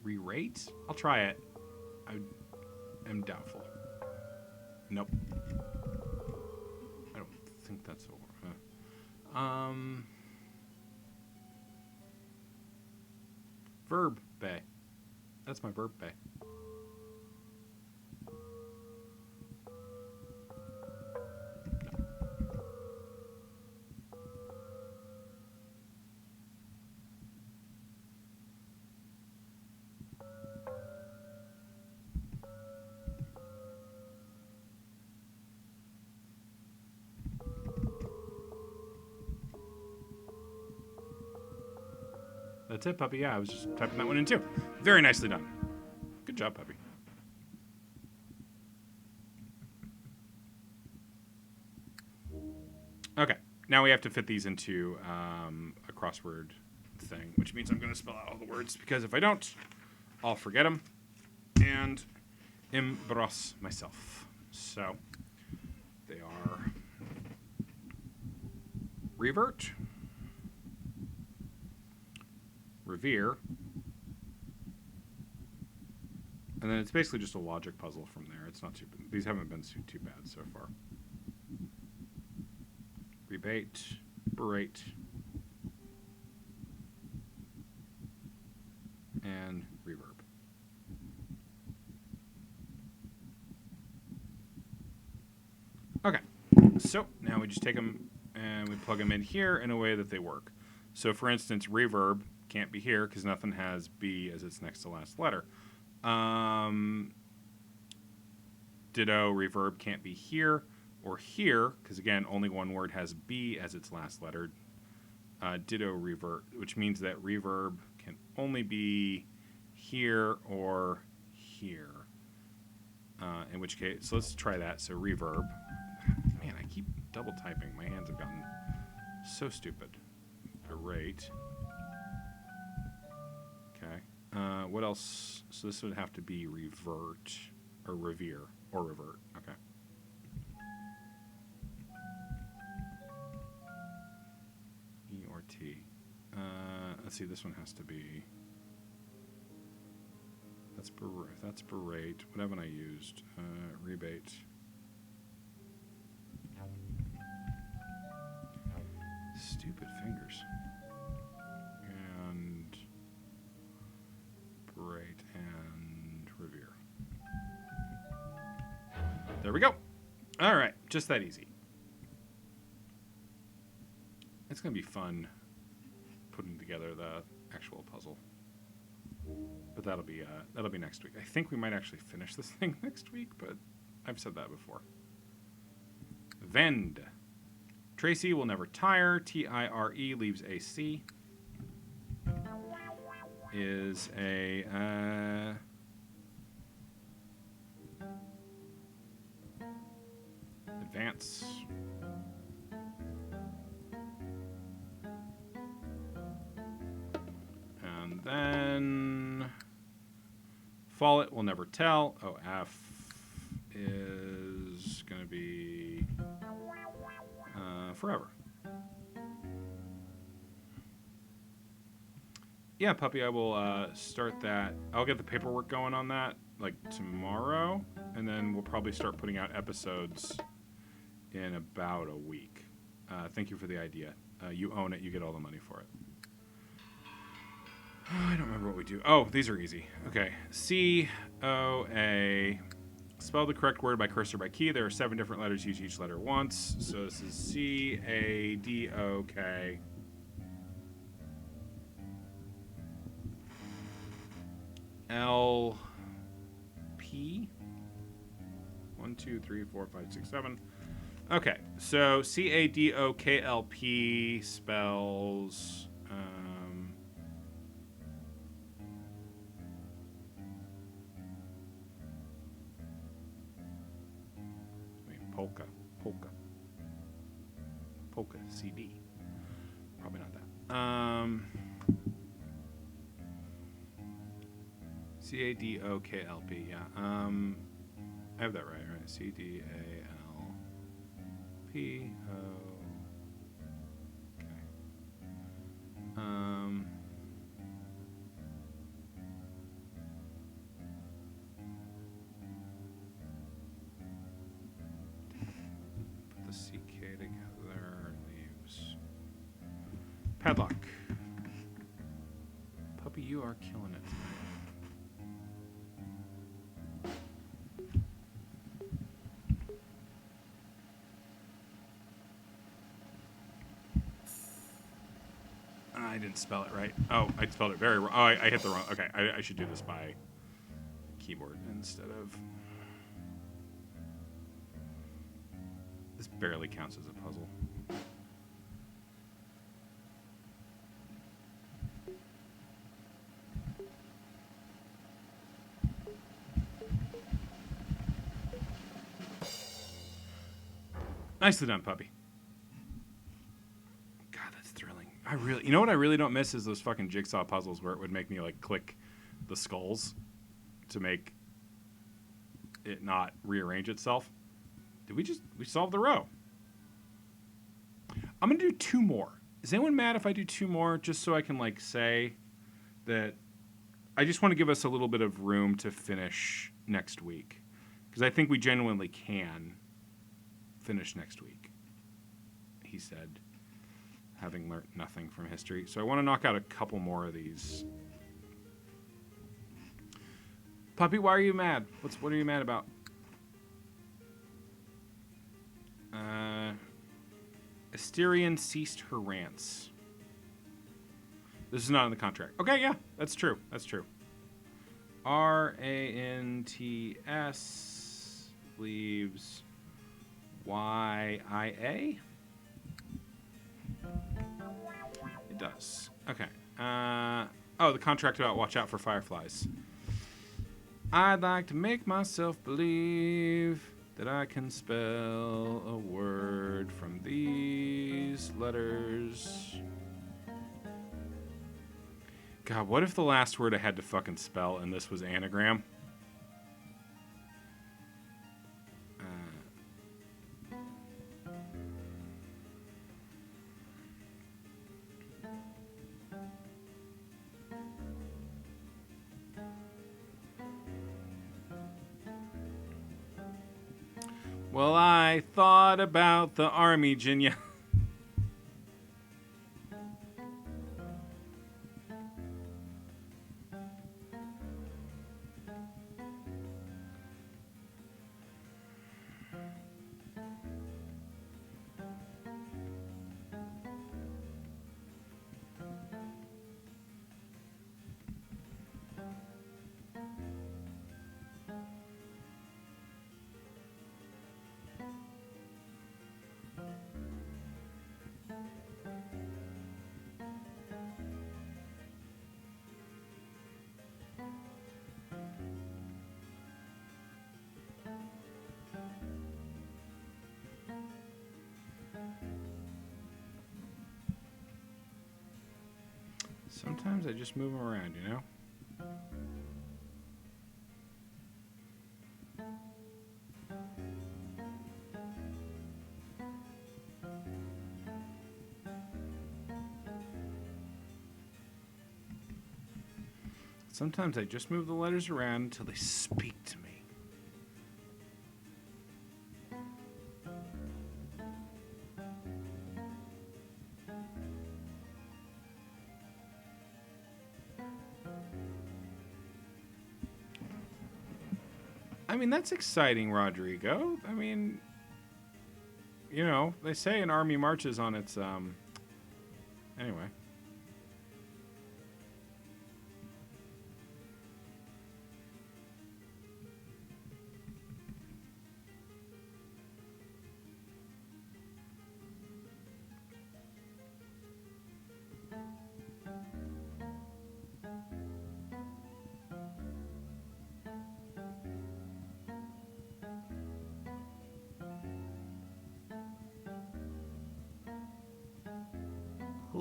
Re-rate? I'll try it. I am doubtful. Nope. I don't think that's a word. Verb bay. That's my verb bay. That's it, puppy. Yeah, I was just typing that one in too. Very nicely done. Good job, puppy. Okay, now we have to fit these into a crossword thing, which means I'm going to spell out all the words, because if I don't, I'll forget them and embarrass myself. So they are revert, revere, and then it's basically just a logic puzzle from there. It's not too, these haven't been too bad so far. Rebate, berate, and reverb. Okay, so now we just take them and we plug them in here in a way that they work. So for instance, reverb can't be here because nothing has B as its next to last letter. Ditto, reverb can't be here or here, because again, only one word has B as its last letter. Ditto, revert, which means that reverb can only be here or here. In which case, so let's try that. So reverb. Man, I keep double typing. My hands have gotten so stupid. Berate. Okay. What else? So this would have to be revert or revere or revert. Okay. E or T. Let's see. This one has to be. That's berate. What haven't I used? Rebate. Stupid fingers. And berate and revere. There we go. All right, just that easy. It's gonna be fun putting together the actual puzzle. But that'll be next week. I think we might actually finish this thing next week, but I've said that before. Vend. Tracy will never tire. T-I-R-E leaves a C. Is a advance. And then Follett will never tell. OF is going to be forever. Yeah, puppy, I will start that. I'll get the paperwork going on that like tomorrow, and then we'll probably start putting out episodes in about a week. Thank you for the idea. You own it. You get all the money for it. I don't remember what we do. Oh, these are easy. Okay. C-O-A. Spell the correct word by cursor by key. There are 7 different letters. Use each letter once. So this is C-A-D-O-K. P. 1, 2, 3, 4, 5, 6, 7. Okay, so CADOKLP spells. Polka CD. Probably not that. CADOKLP. Yeah. I have that right? CDALPO. Okay. Put the CK together. Leaves. Padlock. Puppy, you are killing it. I didn't spell it right. Oh, I spelled it very wrong. Oh, I hit the wrong. Okay, I should do this by keyboard instead of. This barely counts as a puzzle. Nicely done, puppy. God, that's thrilling. You know what I really don't miss is those fucking jigsaw puzzles where it would make me like click the skulls to make it not rearrange itself. We solved the row. I'm gonna do 2 more. Is anyone mad if I do 2 more just so I can like say that I just want to give us a little bit of room to finish next week because I think we genuinely can finish next week, he said, having learnt nothing from history. So I want to knock out a couple more of these. Puppy, why are you mad? What are you mad about? Asterion ceased her rants. This is not in the contract. Okay, yeah, that's true. That's true. RANTS leaves YIA. It does. Okay. Oh, the contract about watch out for fireflies. I'd like to make myself believe that I can spell a word from these letters. God, what if the last word I had to fucking spell and this was anagram? Well, I thought about the army, Jinya. Sometimes I just move them around, you know? Sometimes I just move the letters around until they speak to me. I mean, that's exciting, Rodrigo. I mean, you know, they say an army marches on its, anyway.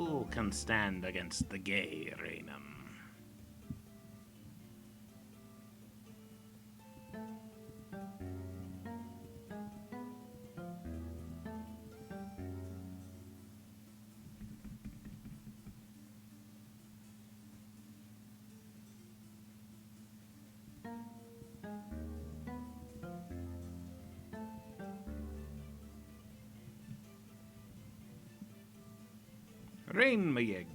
Who can stand against the gay Raynham? Rainmayeg.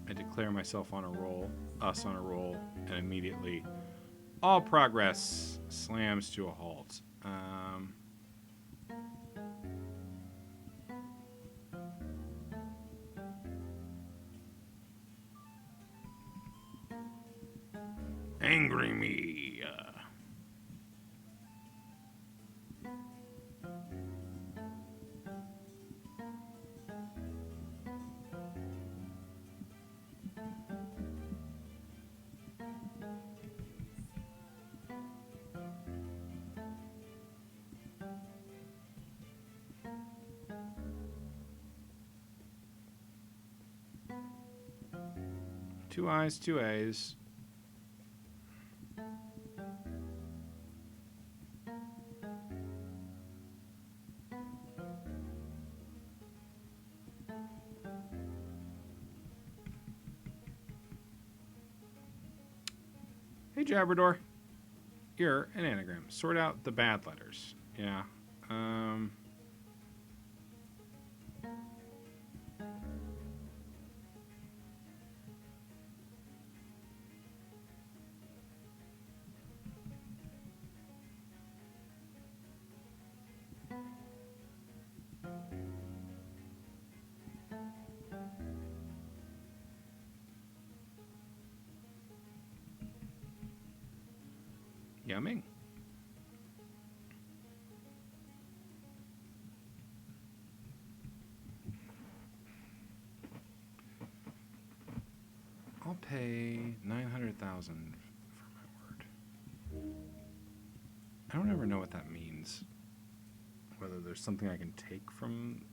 I declare myself on a roll, us on a roll, and immediately all progress slams to a halt. Angry me. Two I's, two A's. Hey, Jabrador. You're an anagram. Sort out the bad letters. Yeah. Yumming. I'll pay 900,000 for my word. I don't ever know what that means. Whether there's something I can take from,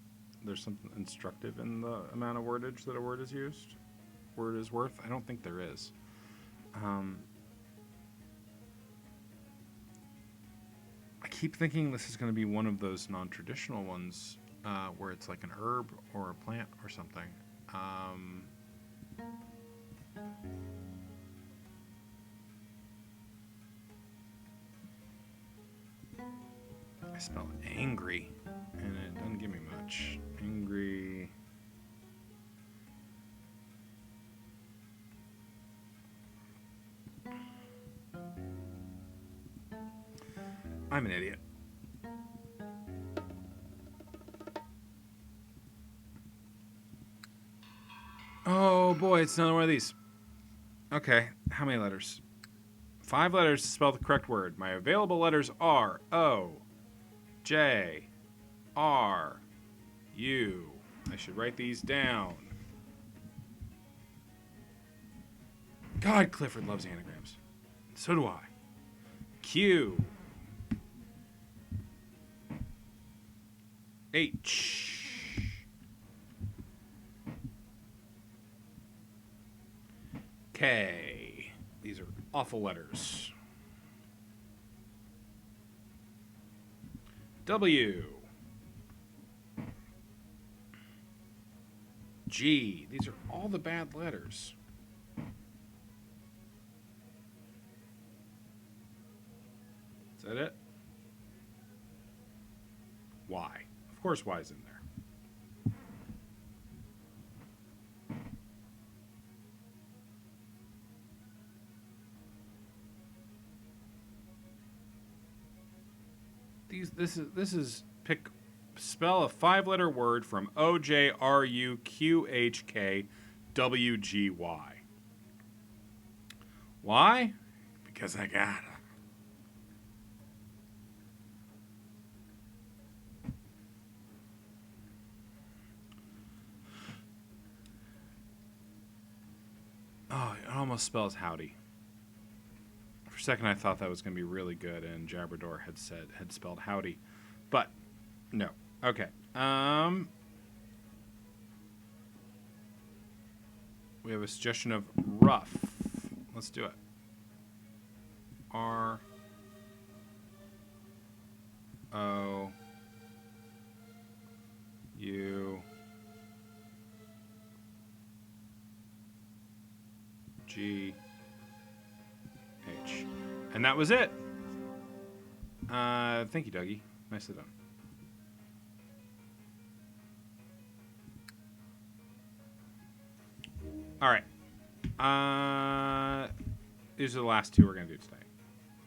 there's something instructive in the amount of wordage that a word is used, word is worth. I don't think there is. I keep thinking this is going to be one of those non-traditional ones where it's like an herb or a plant or something. I spell angry, and it doesn't give me much. Angry. I'm an idiot. Oh boy, it's another one of these. Okay, how many letters? 5 letters to spell the correct word. My available letters are O, J, R, U. I should write these down. God, Clifford loves anagrams. So do I. Q, H, K. These are awful letters. W, G. These are all the bad letters. Is that it? Y. Of course Y's in there. This is spell a 5-letter word from O J R U Q H K W G Y. Why? Because I gotta. Oh, it almost spells howdy. For a second, I thought that was going to be really good, and Jabrador had spelled howdy, but no. Okay. We have a suggestion of rough. Let's do it. R O U G H. And that was it. Thank you, Dougie. Nicely done. All right. These are the last two we're going to do today.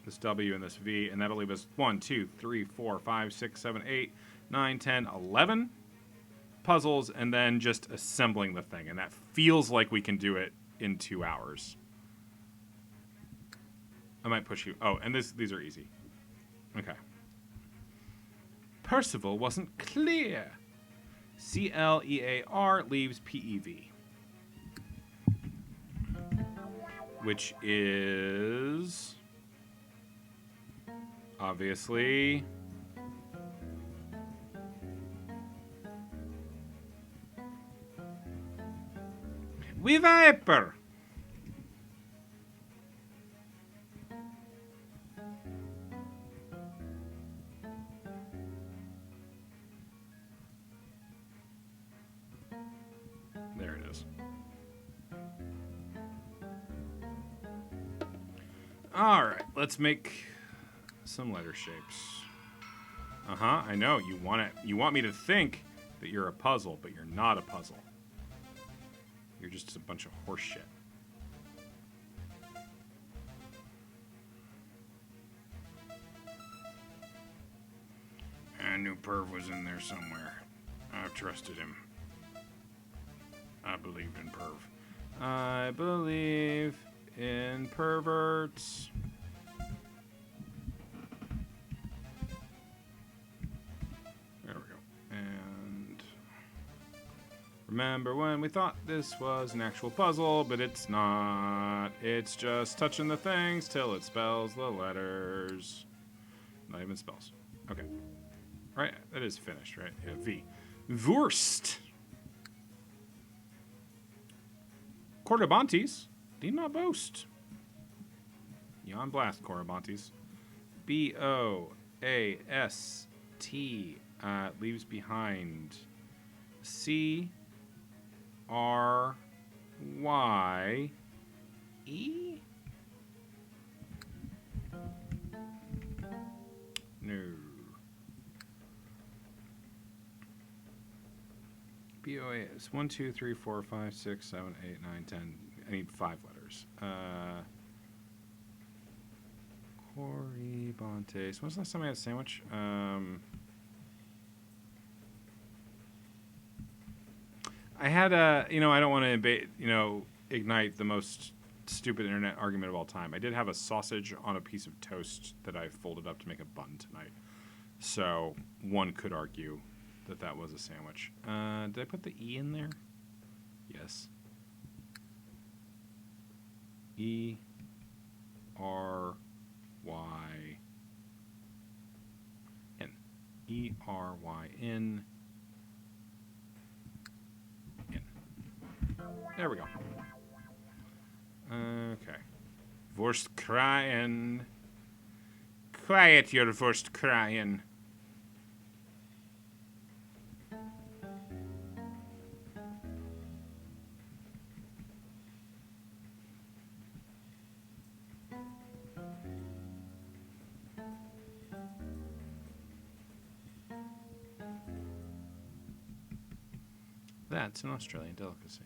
This W and this V, and that'll leave us 1, 2, 3, 4, 5, 6, 7, 8, 9, 10, 11 puzzles, and then just assembling the thing. And that feels like we can do it in 2 hours. I might push you. Oh, and these are easy. Okay. Percival wasn't clear. C-L-E-A-R leaves P-E-V. Which is... obviously... We Viper! There it is. Alright, let's make some letter shapes. I know, you want me to think that you're a puzzle, but you're not a puzzle. You're just a bunch of horse shit. I knew Perv was in there somewhere. I've trusted him. I believed in Perv. I believe in perverts. There we go. And remember when we thought this was an actual puzzle, but it's not. It's just touching the things till it spells the letters. Not even spells. Okay. Right, that is finished, right? Yeah, V. Wurst. Cordobantes. Do not boast. Yon blast, Cordobantes. B-O-A-S-T. Leaves behind. C-R-Y-E? No. B-O-A is 1, 2, 3, 4, 5, 6, 7, 8, 9, 10. I need 5 letters. Corribantes. When was the last time I had a sandwich? I had a, I don't want to, ignite the most stupid internet argument of all time. I did have a sausage on a piece of toast that I folded up to make a bun tonight. So one could argue that was a sandwich. Did I put the E in there? Yes. E R Y N. E R Y N. N. There we go. Okay. Wurst crying. Quiet your wurst crying. That's an Australian delicacy.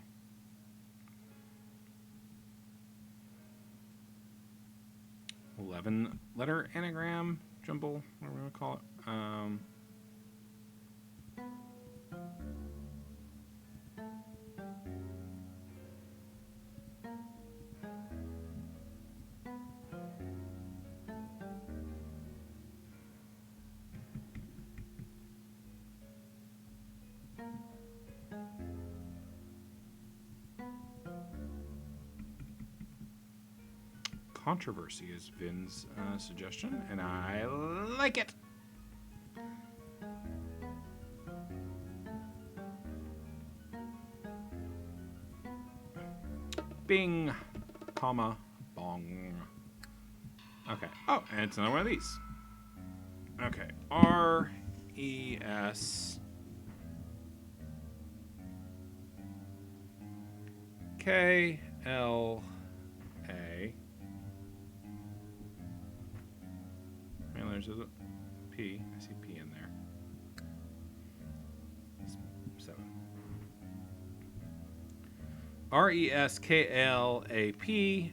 Letter anagram jumble, whatever we want to call it. controversy is Vin's suggestion, and I like it. Bing, comma, bong. Okay. Oh, and it's another one of these. Okay. R-E-S... K-L-A. Man, there's a P. I see P in there. 7. R-E-S-K-L-A-P.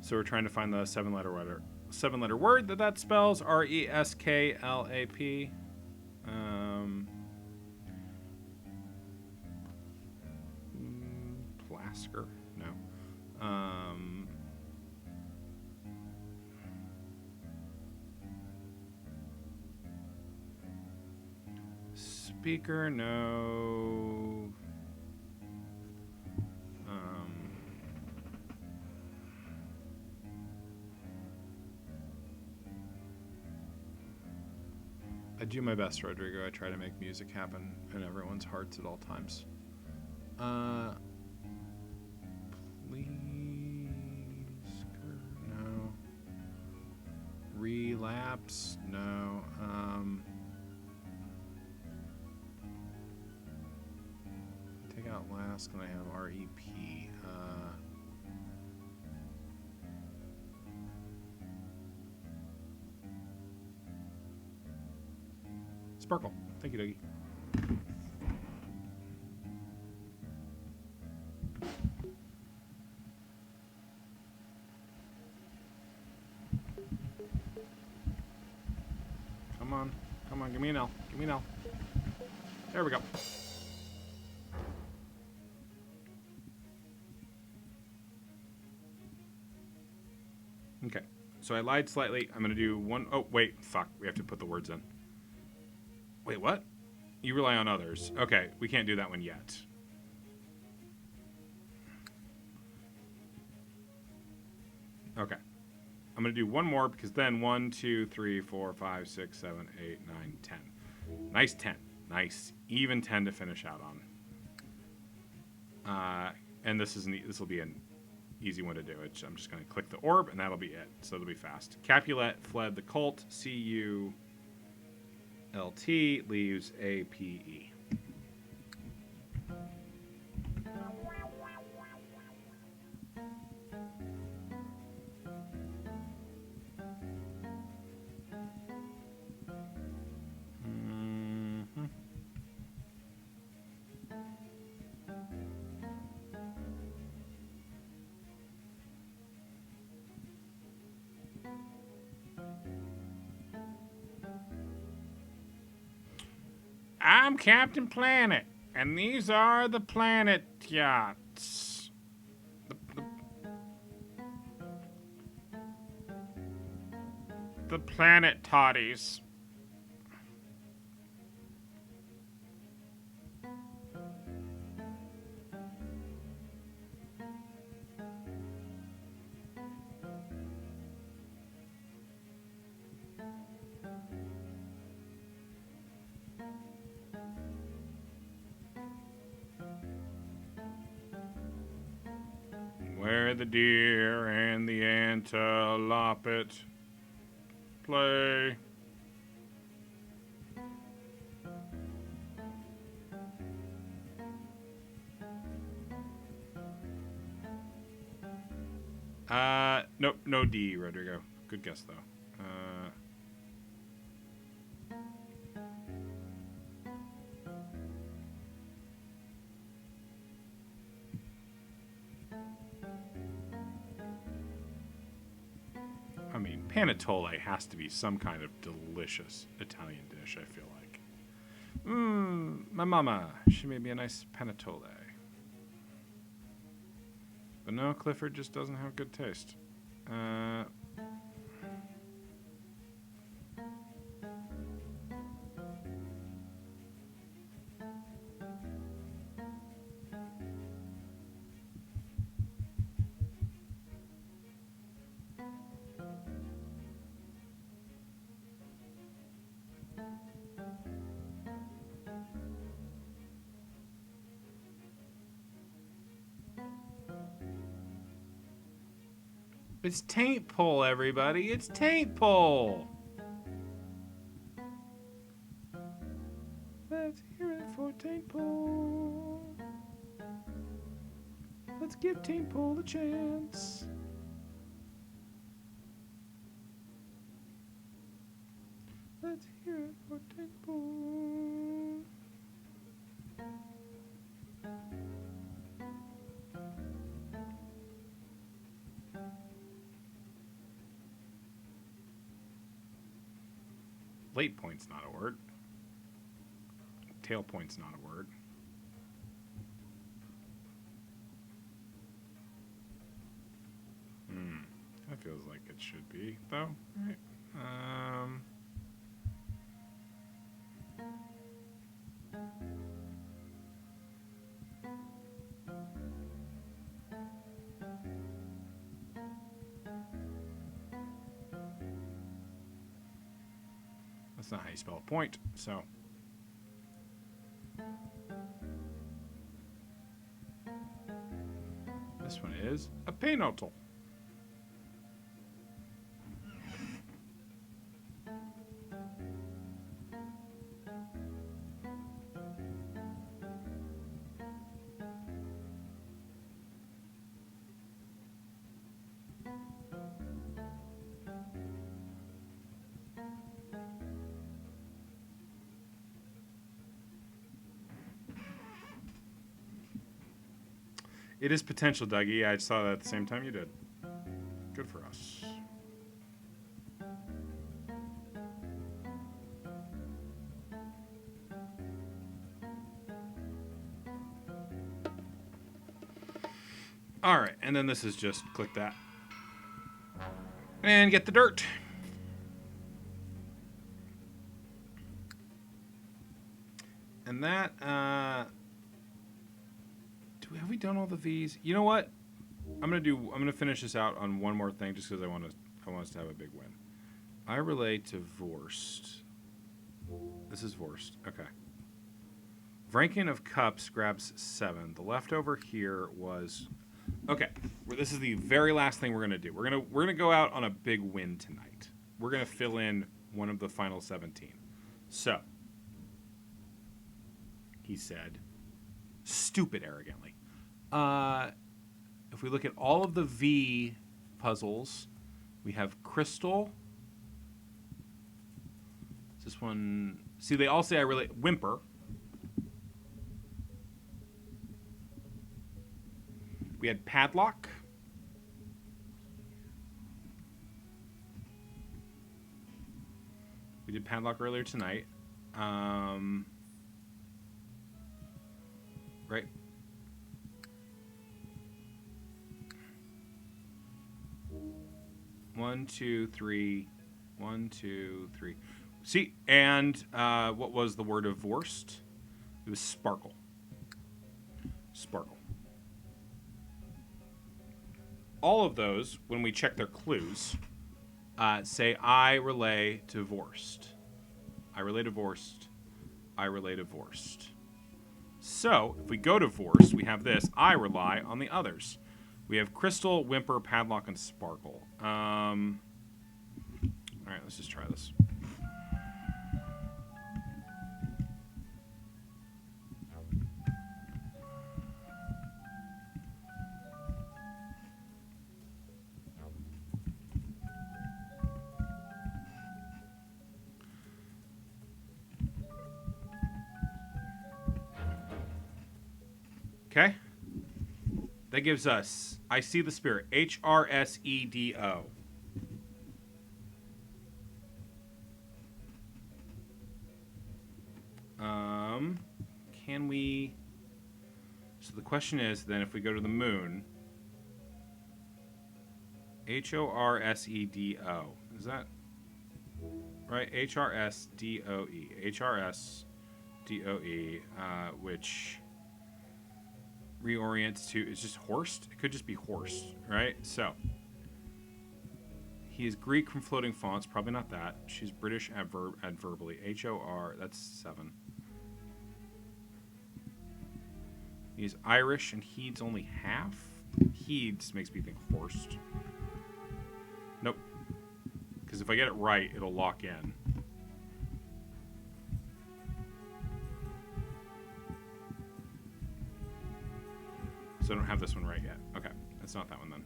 So we're trying to find the seven-letter word that spells. R-E-S-K-L-A-P. Plasker? No. Speaker? No. I do my best, Rodrigo. I try to make music happen in everyone's hearts at all times. Please, no. Relapse, no. Take out last, and I have R-E-P. Sparkle. Thank you, Dougie. Come on. Come on, give me an L. Give me an L. There we go. Okay. So I lied slightly. I'm going to do one. Oh, wait. Fuck. We have to put the words in. Wait, what? You rely on others. Okay, we can't do that one yet. Okay. I'm going to do one more because then 1, 2, 3, 4, 5, 6, 7, 8, 9, 10. Nice 10. Nice. Even 10 to finish out on. And this will be an easy one to do. I'm just going to click the orb and that'll be it. So it'll be fast. Capulet fled the cult. C-U... LT leaves APE. I'm Captain Planet, and these are the Planet Yachts. The Planet Toddies. Where the deer and the antelope play. Nope, no D, Rodrigo. Good guess, though. I mean, panettone has to be some kind of delicious Italian dish, I feel like. My mama, she made me a nice panettone. But no, Clifford just doesn't have good taste. It's taint pole, everybody. It's taint pole. Let's hear it for taint pole. Let's give taint pole a chance. Let's hear it for taint pole. Late point's not a word. Tail point's not a word. That feels like it should be, though, right? That's not how you spell a point, so. This one is a penotal. It is potential, Dougie. I saw that at the same time you did. Good for us. All right, and then this is just click that. And get the dirt. And that, have we done all the V's? You know what? I'm gonna finish this out on one more thing just because I want us to have a big win. I relay to Vorst. This is Vorst. Okay. Vranken of Cups grabs 7. The leftover here was okay. This is the very last thing we're gonna do. We're gonna go out on a big win tonight. We're gonna fill in one of the final 17. So he said, stupid arrogantly. If we look at all of the V puzzles, we have Crystal. Is this one? See, they all say I relate. Whimper. We had Padlock. We did Padlock earlier tonight. Right. One, two, three. 1, 2, 3. See, and what was the word of Vorst? It was sparkle. Sparkle. All of those, when we check their clues, say I relay to Vorst. I relay to Vorst. I relay to Vorst. So, if we go to Vorst, we have this. I rely on the others. We have Crystal, Whimper, Padlock, and Sparkle. All right, let's just try this. Okay. That gives us, I see the spirit, HRSEDO. Can we, so the question is then if we go to the moon, HORSEDO. Is that right? HRSDOE. HRSDOE, which reorients to, it's just horsed? It could just be horsed, right? So, he is Greek from floating fonts. Probably not that. She's British adverbally. HOR, that's 7. He's Irish and heeds only half? Heeds makes me think horsed. Nope. Because if I get it right, it'll lock in. So I don't have this one right yet. Okay, that's not that one then.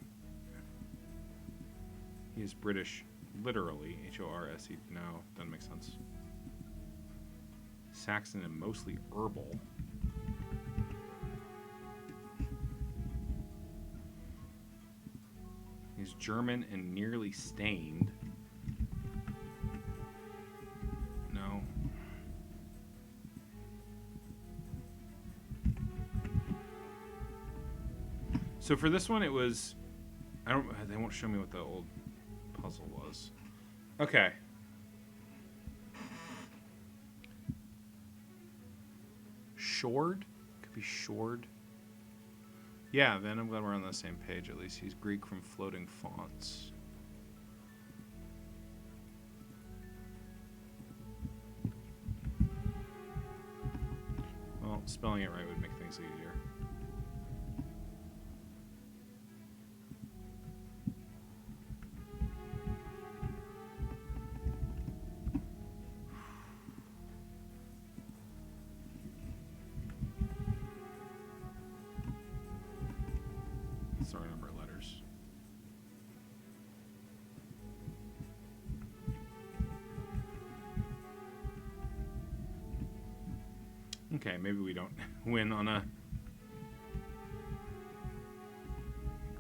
He is British, literally. HORSE. No, doesn't make sense. Saxon and mostly herbal. He's German and nearly stained. No. So for this one, it was... They won't show me what the old puzzle was. Okay. Shored? Could be shored. Yeah, then I'm glad we're on the same page at least. He's Greek from floating fonts. Well, spelling it right would make things easier. Sorry, number of letters. Okay, maybe we don't win on a...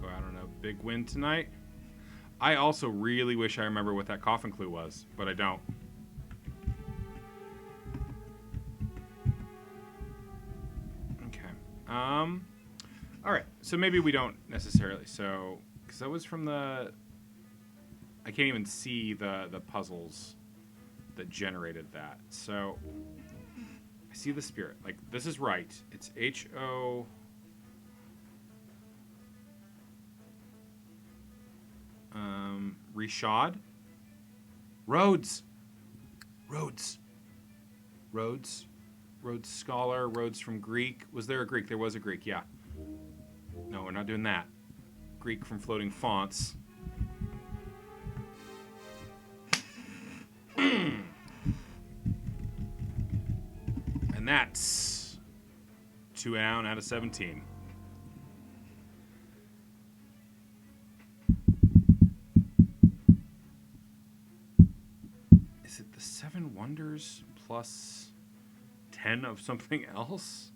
Go out on a big win tonight. I also really wish I remember what that coffin clue was, but I don't. Okay. All right, so maybe we don't necessarily. So, because that was from the... I can't even see the puzzles that generated that. So, I see the spirit. Like, this is right. It's H-O... Reshad? Rhodes! Rhodes. Rhodes. Rhodes scholar. Rhodes from Greek. Was there a Greek? There was a Greek, yeah. No, we're not doing that. Greek from floating fonts. And that's 2 down out of 17. Is it the 7 wonders plus 10 of something else?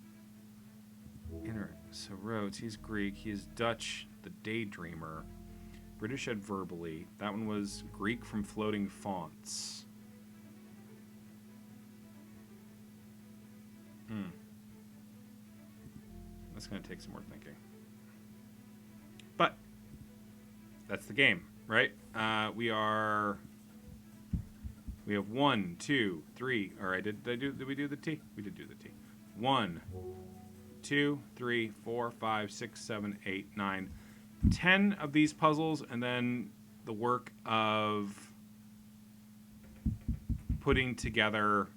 So Rhodes, he's Greek. He is Dutch, the daydreamer. British adverbally. That one was Greek from floating fonts. That's going to take some more thinking. But that's the game, right? We have 1, 2, 3. All right, did we do the T? We did do the T. 1, 2, 3, 4, 5, 6, 7, 8, 9, 10 of these puzzles, and then the work of putting together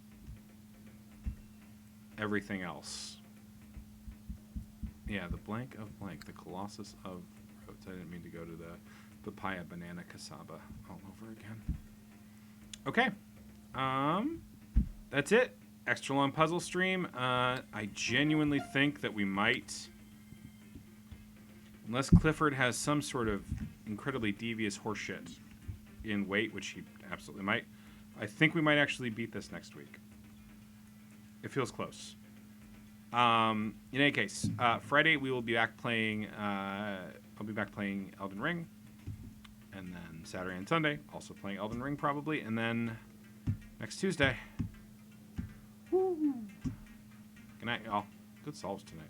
everything else. Yeah, the blank of blank, the Colossus of Rhodes. I didn't mean to go to the papaya banana casaba all over again. Okay. That's it. Extra long puzzle stream. I genuinely think that we might, unless Clifford has some sort of incredibly devious horseshit in weight, which he absolutely might, I think we might actually beat this next week. It feels close. In any case, Friday we will be back playing, I'll be back playing Elden Ring. And then Saturday and Sunday, also playing Elden Ring probably. And then next Tuesday. Woo! Good night, y'all. Good solves tonight.